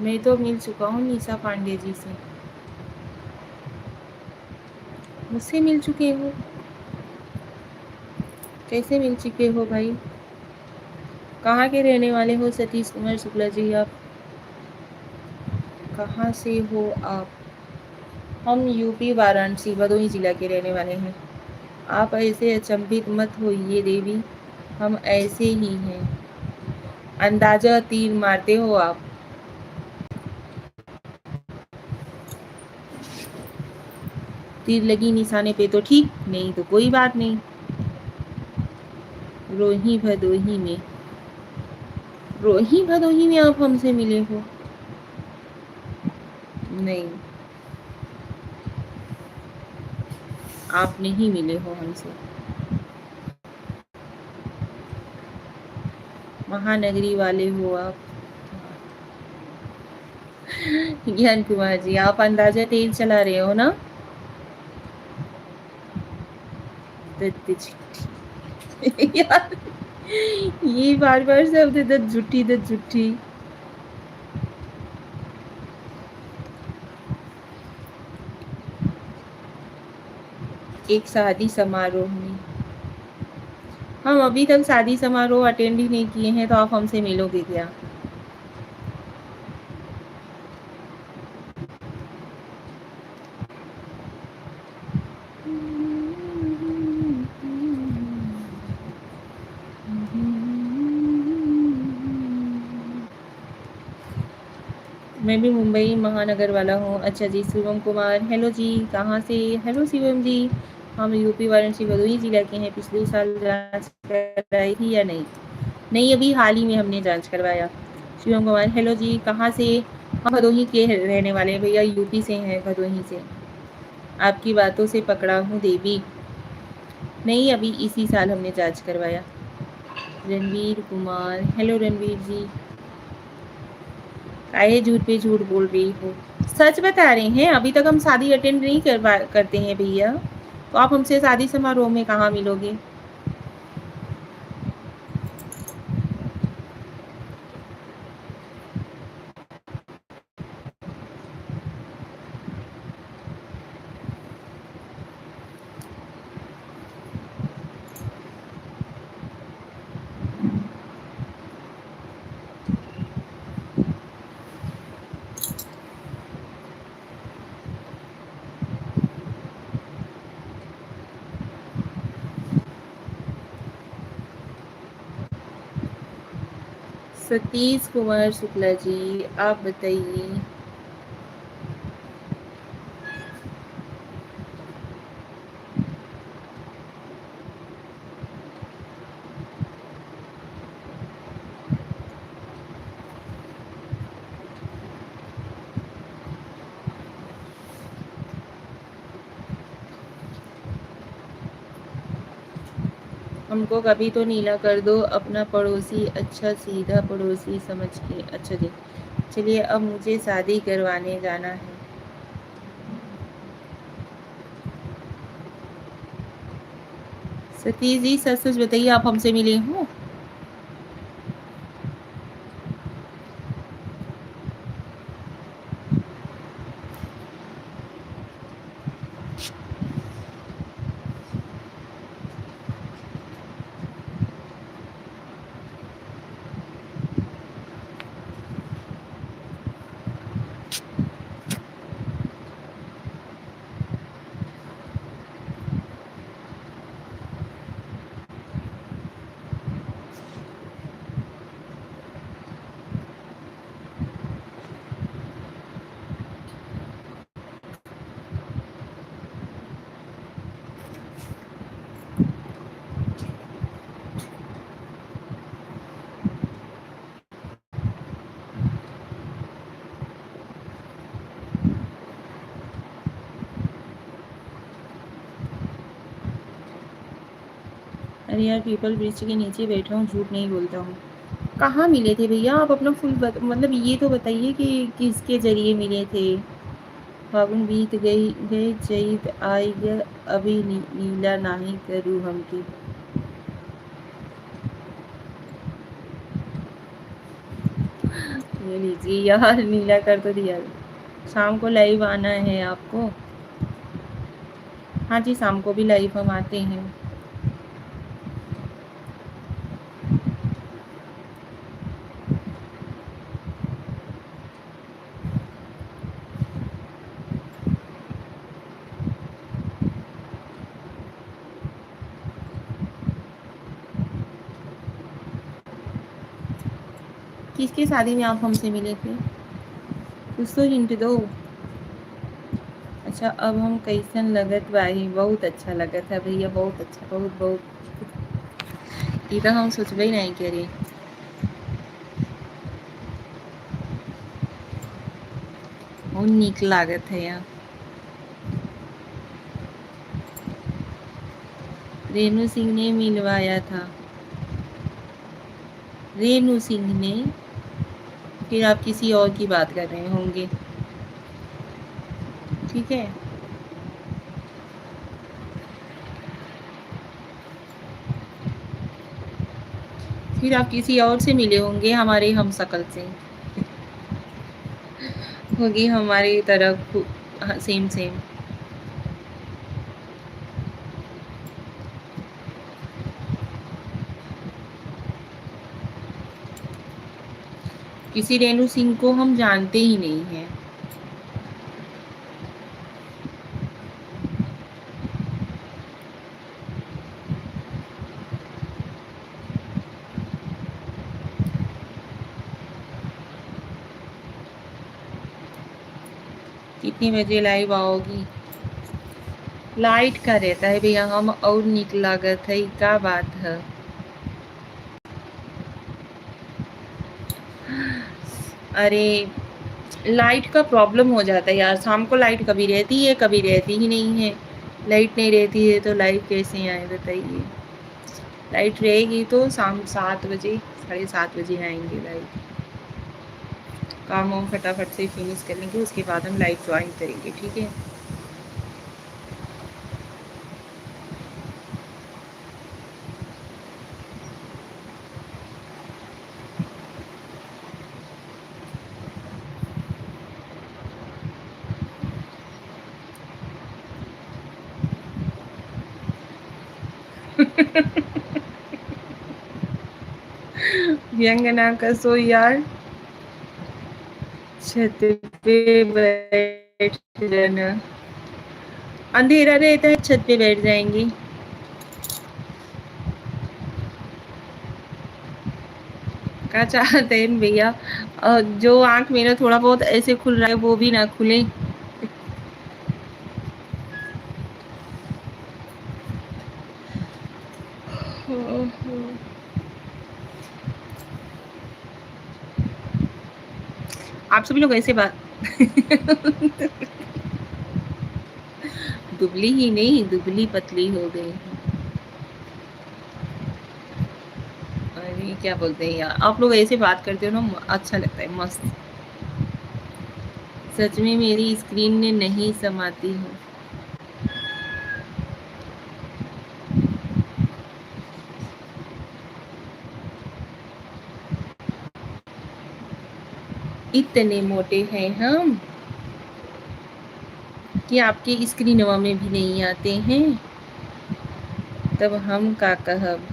मैं तो मिल चुका हूँ निशा पांडे जी से। मुझसे मिल चुके हो? कैसे मिल चुके हो भाई? कहाँ के रहने वाले हो सतीश कुमार शुक्ला जी आप? कहाँ से हो आप? हम यूपी वाराणसी भदोही जिला के रहने वाले हैं। आप ऐसे अचंभित मत होइए देवी, हम ऐसे ही हैं। अंदाजा तीर मारते हो आप। तीर लगी निशाने पे तो ठीक, नहीं तो कोई बात नहीं। रोही भदोही में, रोही भदोही में आप हमसे मिले हो? नहीं, आप नहीं मिले हो हमसे। महानगरी वाले हो आप। ज्ञान कुमार जी, आप अंदाजा तेज चला रहे हो ना? यार, ये बार बार शब्द दत झूठी दत झूठी। एक शादी समारोह में, हम अभी तक शादी समारोह अटेंड ही नहीं किए हैं, तो आप हमसे मिलोगे क्या? मैं भी मुंबई महानगर वाला हूँ। अच्छा जी, शिवम कुमार, हेलो जी, कहाँ से? हेलो शिवम जी, हम यूपी वाराणसी भदोही जिला के हैं। पिछले साल जांच कराई थी या नहीं? नहीं, अभी हाल ही में हमने जांच करवाया। शिवम कुमार, हेलो जी, कहाँ से? हम भदोही के रहने वाले हैं भैया, यूपी से हैं, भदोही से। आपकी बातों से पकड़ा हूँ देवी। नहीं, अभी इसी साल हमने जांच करवाया। रणवीर कुमार, हेलो रणवीर जी, काहे झूठ पे झूठ बोल रही हो? सच बता रहे हैं, अभी तक हम शादी अटेंड नहीं करते हैं भैया, तो आप हमसे शादी समारोह में कहाँ मिलोगे? सतीश कुमार शुक्ला जी, आप बताइए। हमको कभी तो नीला कर दो, अपना पड़ोसी अच्छा सीधा पड़ोसी समझ के। अच्छा जी, चलिए अब मुझे शादी करवाने जाना है। सतीश जी, सच सच बताइए, आप हमसे मिले हो? अरे यार, पीपल वृक्ष के नीचे बैठा हूँ, झूठ नहीं बोलता हूँ। कहाँ मिले थे भैया आप? अपना मतलब ये तो बताइए कि किसके जरिए मिले थे? फागुन बीत गई गए चैत आई ग, अभी नीला नाही करू हमके। ये लीजिए यार, नीला कर तो दिया। शाम को लाइव आना है आपको? हाँ जी, शाम को भी लाइव हम आते हैं। किसके शादी में आप हमसे मिले थे? कुछ तो हिंट दो। अच्छा, अब हम कैसन लगत बाही? बहुत अच्छा लगत है भैया, बहुत अच्छा, बहुत बहुत। ये तो हम सोचबे ही नहीं करे। बहुत नीक लागत है यार। रेणु सिंह ने मिलवाया था। रेणु सिंह ने। फिर आप किसी और की बात कर रहे होंगे। ठीक है। फिर आप किसी और से मिले होंगे, हमारे हम शकल से। होगी हमारी तरफ। हाँ, सेम सेम। किसी रेणु सिंह को हम जानते ही नहीं हैं। कितने बजे लाइव आओगी? लाइट का रहता है भैया, हम और निक लागत है, क्या बात है। अरे, लाइट का प्रॉब्लम हो जाता है यार, शाम को लाइट कभी रहती है कभी रहती ही नहीं है। लाइट नहीं रहती है तो लाइव कैसे आए बताइए। लाइट रहेगी तो शाम 7 बजे, 7:30 बजे आएंगे लाइव। काम वाम फटाफट से फिनिश कर लेंगे, उसके बाद हम लाइव ज्वाइन करेंगे, ठीक है। व्यंगना का सो यार, छत पे बैठ जाना। अंधेरा रहता है, छत पे बैठ जाएंगे। क्या चाहते हैं भैया? जो आंख मेरा थोड़ा बहुत ऐसे खुल रहा है वो भी ना खुले। आप सभी लोग ऐसे बात दुबली ही नहीं, दुबली पतली हो गई। अरे क्या बोलते हैं यार, आप लोग ऐसे बात करते हो ना, अच्छा लगता है, मस्त। सच में मेरी स्क्रीन में नहीं समाती हूँ। इतने मोटे हैं हम कि आपके स्क्रीनवा में भी नहीं आते हैं। तब हम का कहब।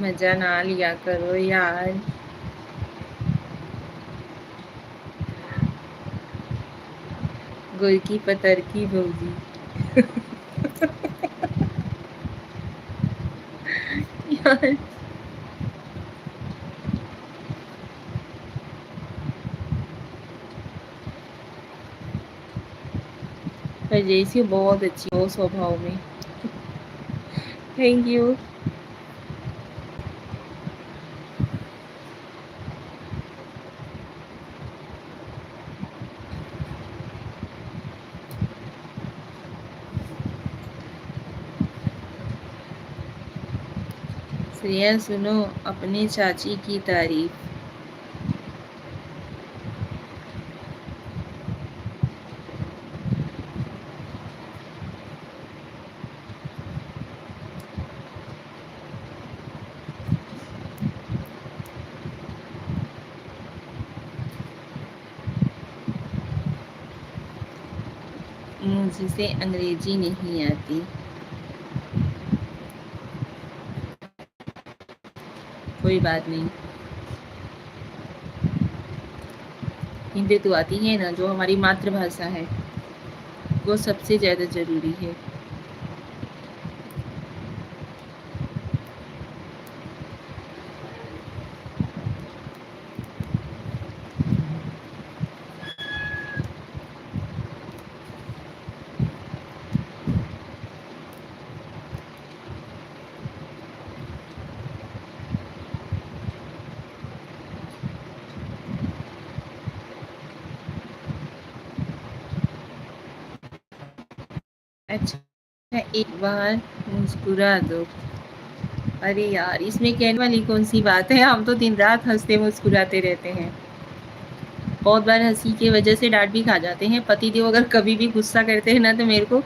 मजा ना लिया करो यार। गोल की पतर की भौजी। यार, पर जैसी बहुत अच्छी हो स्वभाव में। Thank you. श्रेया सुनो अपने चाची की तारीफ। मुझसे अंग्रेजी नहीं आती। कोई बात नहीं। हिंदी तो आती है ना, जो हमारी मातृभाषा है वो सबसे ज़्यादा ज़रूरी है। अच्छा, एक बार मुस्कुरा दो। अरे यार, इसमें कहने वाली कौन सी बात है, हम तो दिन रात हंसते मुस्कुराते रहते हैं। बहुत बार हंसी की वजह से डांट भी खा जाते हैं। पतिदेव अगर कभी भी गुस्सा करते हैं ना, तो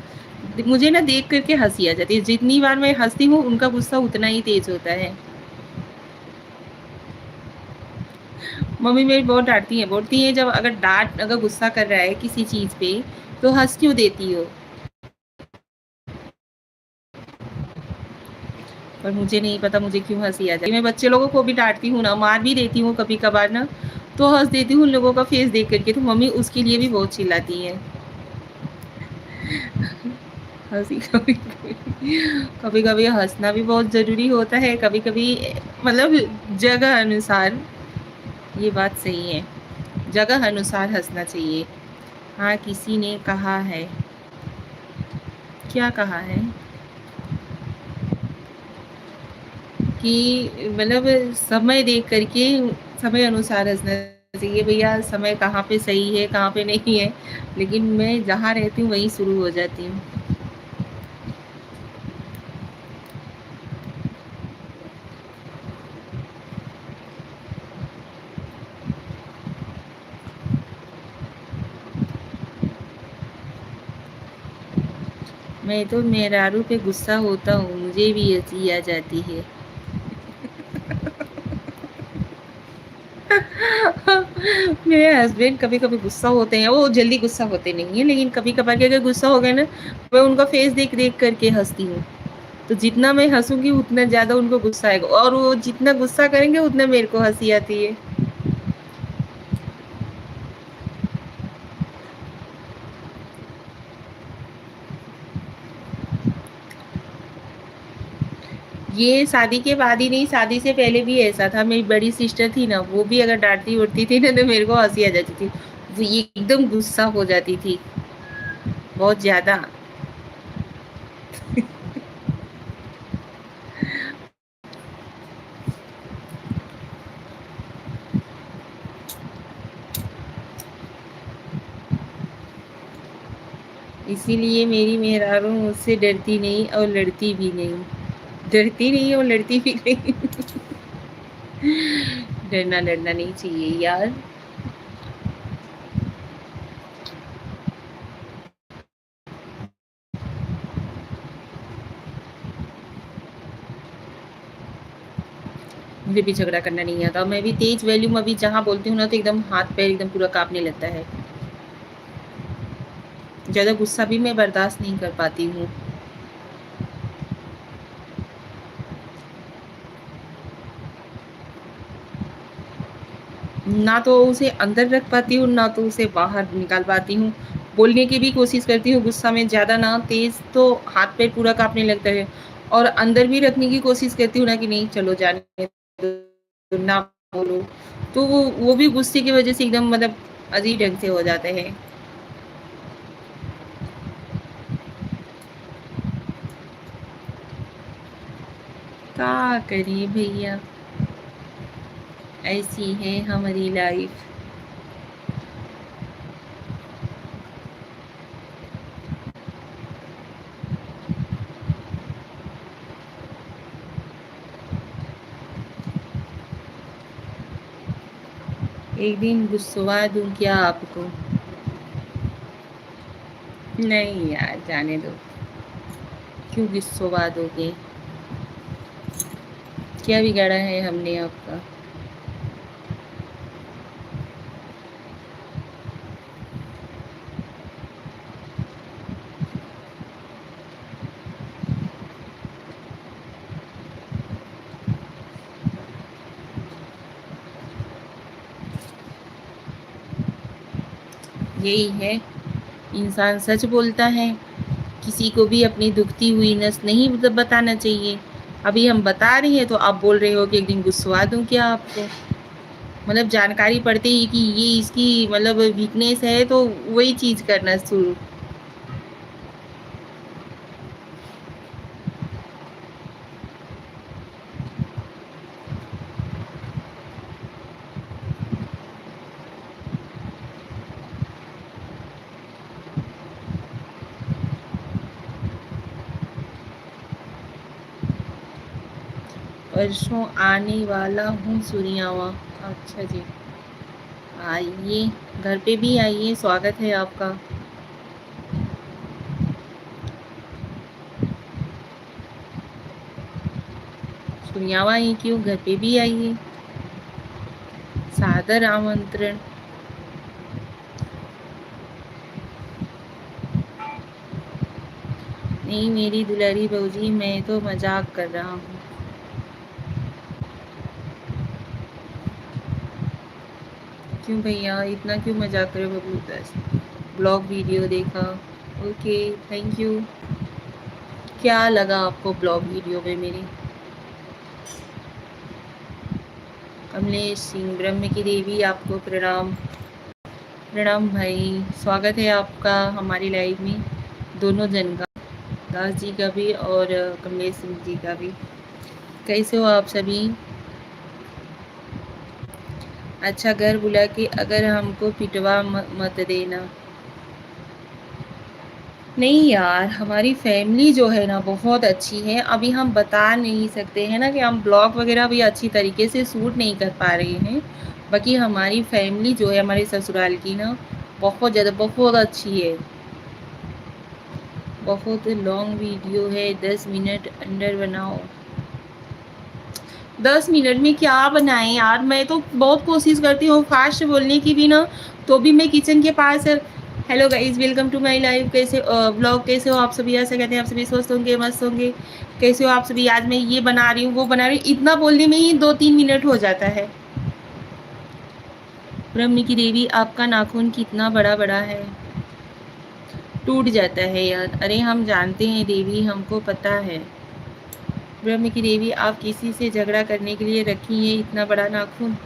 मुझे ना देख करके हंसी आ जाती है। जितनी बार मैं हंसती हूँ उनका गुस्सा उतना ही तेज होता है। मम्मी मेरी बहुत डांटती है, बोलती है जब अगर गुस्सा कर रहा है किसी चीज पे तो हंस क्यों देती हो। पर मुझे नहीं पता मुझे क्यों हंसी आ जाती है। मैं बच्चे लोगों को भी डांटती हूँ ना, मार भी देती हूँ कभी कभार ना, तो हंस देती हूँ उन लोगों का फेस देख करके, तो मम्मी उसके लिए भी बहुत चिल्लाती है। हंसी कभी कभी हंसना भी बहुत जरूरी होता है, कभी कभी मतलब जगह अनुसार। ये बात सही है, जगह अनुसार हंसना चाहिए। हाँ, किसी ने कहा है। क्या कहा है? कि मतलब समय देख करके, समय अनुसार हंसना चाहिए भैया। समय कहाँ पे सही है कहाँ पे नहीं है, लेकिन मैं जहाँ रहती हूँ वहीं शुरू हो जाती हूँ। मैं तो मेहरारू पे गुस्सा होता हूँ, मुझे भी हंसी आ जाती है। मेरे हस्बैंड कभी कभी गुस्सा होते हैं, वो जल्दी गुस्सा होते नहीं है, लेकिन कभी कभार के अगर गुस्सा हो गए ना, मैं उनका फेस देख देख करके हंसती हूँ। तो जितना मैं हंसूंगी उतना ज्यादा उनको गुस्सा आएगा, और वो जितना गुस्सा करेंगे उतना मेरे को हंसी आती है। ये शादी के बाद ही नहीं, शादी से पहले भी ऐसा था। मेरी बड़ी सिस्टर थी ना, वो भी अगर डांटती उठती थी ना, तो मेरे को हंसी आ जाती थी। वो ये एकदम गुस्सा हो जाती थी, बहुत ज्यादा। इसीलिए मेरी मेहरारू मुझसे डरती नहीं और लड़ती भी नहीं। डरती नहीं और लड़ती भी नहीं। डरना लड़ना नहीं चाहिए यार। मुझे भी झगड़ा करना नहीं आता, मैं भी तेज वॉल्यूम अभी जहाँ बोलती हूँ ना, तो एकदम हाथ पैर एकदम पूरा कांपने लगता है। ज़्यादा गुस्सा भी मैं बर्दाश्त नहीं कर पाती हूँ। ना तो उसे अंदर रख पाती हूँ, ना तो उसे बाहर निकाल पाती हूँ। बोलने की भी कोशिश करती हूँ गुस्सा में, ज़्यादा ना तेज़, तो हाथ पैर पूरा काँपने लगता है। और अंदर भी रखने की कोशिश करती हूँ ना, कि नहीं चलो जाने दो, ना बोलो। तो वो भी गुस्से की वज़ह से एकदम मतलब अजीब ढंग से हो जाते हैं। क्या करिए भैया, ऐसी है हमारी लाइफ। एक दिन गुस्सवा दूँ क्या आपको? नहीं यार, जाने दो। क्यों गुस्सवा दोगे? क्या बिगाड़ा है हमने आपका? यही है, इंसान सच बोलता है, किसी को भी अपनी दुखती हुई नस नहीं बताना चाहिए। अभी हम बता रहे हैं तो आप बोल रहे हो कि एक दिन गुस्सवा दूं क्या आपको? मतलब जानकारी पड़ते ही कि ये इसकी मतलब वीकनेस है तो वही चीज़ करना शुरू। परसों आने वाला हूँ सूर्यावा। अच्छा जी, आइए, घर पे भी आइए, स्वागत है आपका। सूर्यावा ही क्यों, घर पे भी आइए, सादर आमंत्रण। नहीं मेरी दुलारी बहूजी, मैं तो मजाक कर रहा हूँ। क्यों भैया, इतना क्यों मजाक करे बबलू दास? ब्लॉग वीडियो देखा, ओके, थैंक यू। क्या लगा आपको ब्लॉग वीडियो में मेरी? कमलेश सिंह, ब्रह्म की देवी, आपको प्रणाम। प्रणाम भाई, स्वागत है आपका हमारी लाइव में, दोनों जन का, दास जी का भी और कमलेश सिंह जी का भी। कैसे हो आप सभी? अच्छा, घर बुला के अगर हमको पिटवा मत देना। नहीं यार, हमारी फैमिली जो है ना बहुत अच्छी है। अभी हम बता नहीं सकते हैं ना कि हम ब्लॉग वगैरह भी अच्छी तरीके से शूट नहीं कर पा रहे हैं। बाकी हमारी फैमिली जो है हमारे ससुराल की ना बहुत ज़्यादा बहुत अच्छी है। बहुत लॉन्ग वीडियो है, 10 मिनट अंडर बनाओ। 10 मिनट में क्या बनाएं यार, मैं तो बहुत कोशिश करती हूँ फास्ट बोलने की भी ना, तो भी मैं किचन के पास। Hello guys, welcome to my live. कैसे ब्लॉग, कैसे हो आप सभी? ऐसा कहते हैं आप सभी स्वस्थ होंगे, मस्त होंगे। कैसे हो आप सभी? आज मैं ये बना रही हूँ, वो बना रही हूँ, इतना बोलने में ही 2-3 मिनट हो जाता है। ब्रह्म की देवी, आपका नाखून कितना बड़ा बड़ा है, टूट जाता है यार। अरे हम जानते हैं देवी, हमको पता है। ब्रह्म की देवी, आप किसी से झगड़ा करने के लिए रखी है इतना बड़ा नाखून?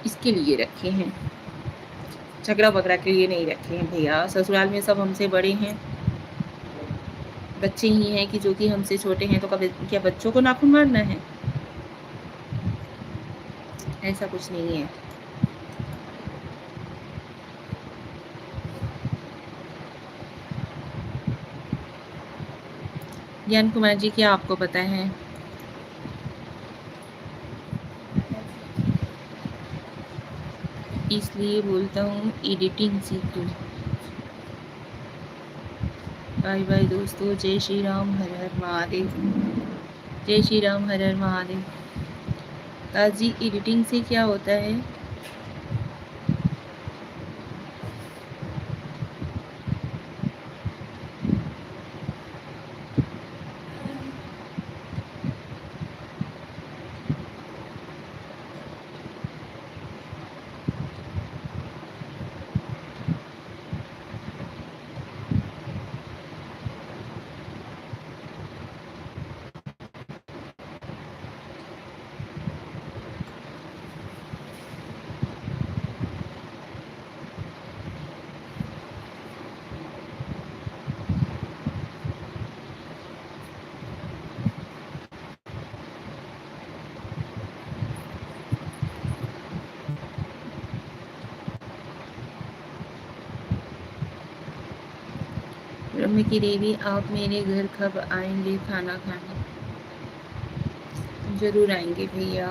इसके लिए रखे हैं, झगड़ा वगड़ा के लिए नहीं रखे हैं भैया। ससुराल में सब हमसे बड़े हैं, बच्चे ही हैं कि जो कि हमसे छोटे हैं, तो कभी क्या बच्चों को नाखून मारना है? ऐसा कुछ नहीं है। ज्ञान कुमार जी, क्या आपको पता है? इसलिए बोलता हूँ एडिटिंग सीख लो। बाय बाय दोस्तों, जय श्री राम, हर हर महादेव। जय श्री राम, हर हर महादेव। ताजी एडिटिंग से क्या होता है? ब्रह्म की देवी, आप मेरे घर कब आएंगे खाना खाने? जरूर आएंगे भैया।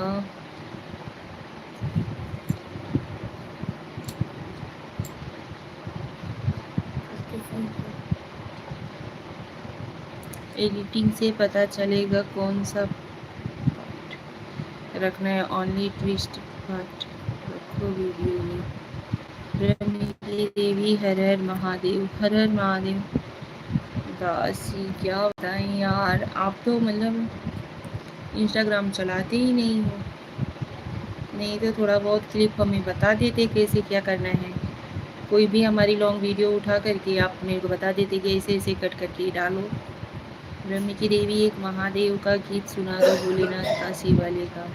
एडिटिंग से पता चलेगा कौन सा रखना है, ओनली ट्विस्ट पार्ट रखो वीडियो में। ब्रह्म की देवी, हर हर महादेव, हर हर महादेव। दासी, क्या बताएं यार, आप तो मतलब इंस्टाग्राम चलाते ही नहीं हो। नहीं तो थोड़ा बहुत क्लिप हमें बता देते कैसे क्या करना है। कोई भी हमारी लॉन्ग वीडियो उठा करके आप मेरे को बता देते कि ऐसे ऐसे कट करके डालो। ब्रह्म की देवी एक महादेव का गीत सुना दो, भोलेनाथ काशी वाले का।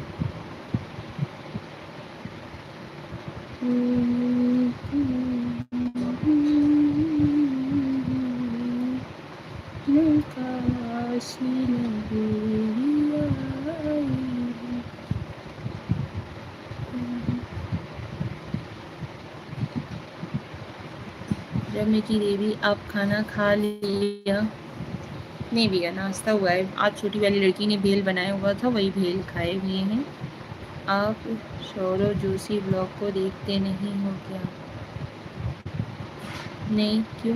काशी नगरिया ब्रह्म की देवी आप खाना खा लिया? नहीं भैया, नाश्ता हुआ है। आज छोटी वाली लड़की ने भेल बनाया हुआ था, वही भेल खाए हुए हैं। आप सौरव जोशी ब्लॉग को देखते नहीं हो क्या? नहीं, क्यों?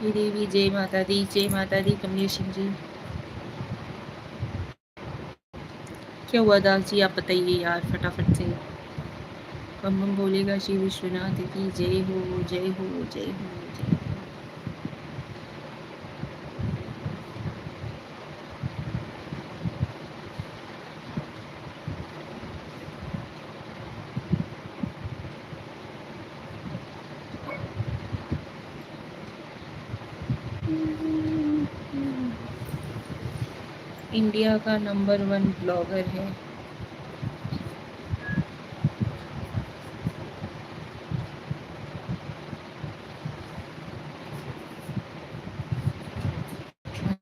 ये देवी जय माता दी, जय माता दी। कमलेश सिंह जी, क्या हुआ दास जी, आप बताइए यार फटाफट से। बम बम बोलेगा श्री विश्वनाथ की जय हो, जय हो, जय हो, जय हो। इंडिया का नंबर 1 ब्लॉगर है।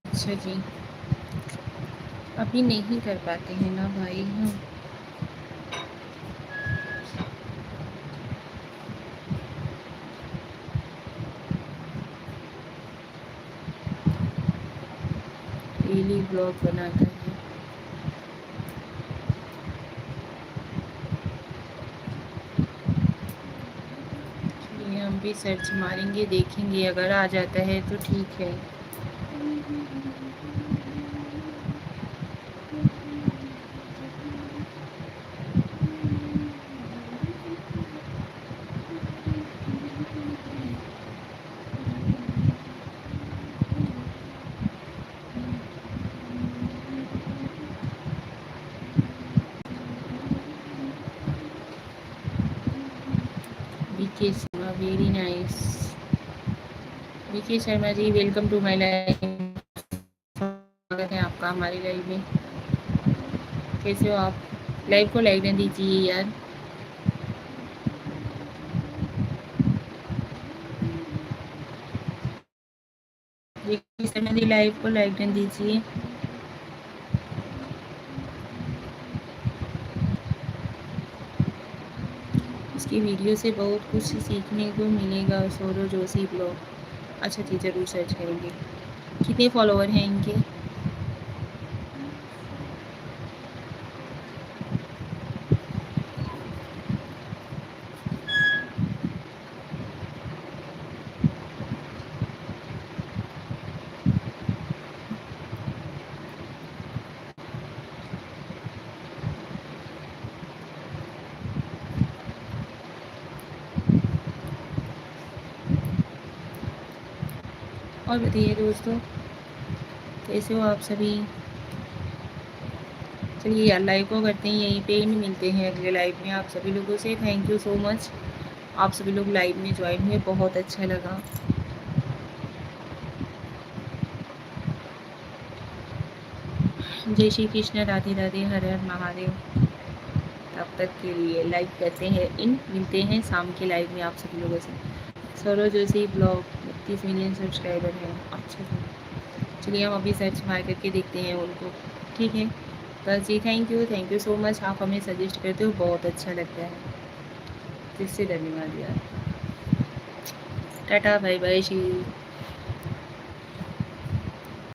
अच्छा जी, अभी नहीं कर पाते हैं ना भाई हम। डेली ब्लॉग बनाकर है। ये हम भी सर्च मारेंगे, देखेंगे, अगर आ जाता है तो ठीक है। V K Sharma, very nice. V K Sharma ji, welcome to my live. स्वागत है आपका हमारी लाइव में। कैसे हो आप? लाइव को लाइक न दीजिए यार। विके शर्मा जी, लाइव को लाइक न दीजिए। इसकी वीडियो से बहुत कुछ सीखने को मिलेगा। सौरव जोशी ब्लॉग, अच्छा जी, ज़रूर सर्च करेंगे। कितने फॉलोवर हैं इनके? और बताइए दोस्तों, कैसे हो आप सभी? चलिए यार, लाइव को करते हैं यहीं पे ही, मिलते हैं अगले लाइव में आप सभी लोगों से। थैंक यू सो मच, आप सभी लोग लाइव में ज्वाइन हुए, बहुत अच्छा लगा। जय श्री कृष्ण, राधे राधे, हर हर महादेव। तब तक के लिए लाइव करते हैं मिलते हैं शाम के लाइव में आप सभी लोगों से। Saurav Joshi blog 32 million subscriber हैं। अच्छा जी, चलिए हम अभी सर्च मार करके देखते हैं उनको, ठीक है। बस जी, थैंक यू सो मच, आप हमें सजेस्ट करते हो, बहुत अच्छा लगता है। जिससे धन्यवाद यार। Tata, bye bye, she.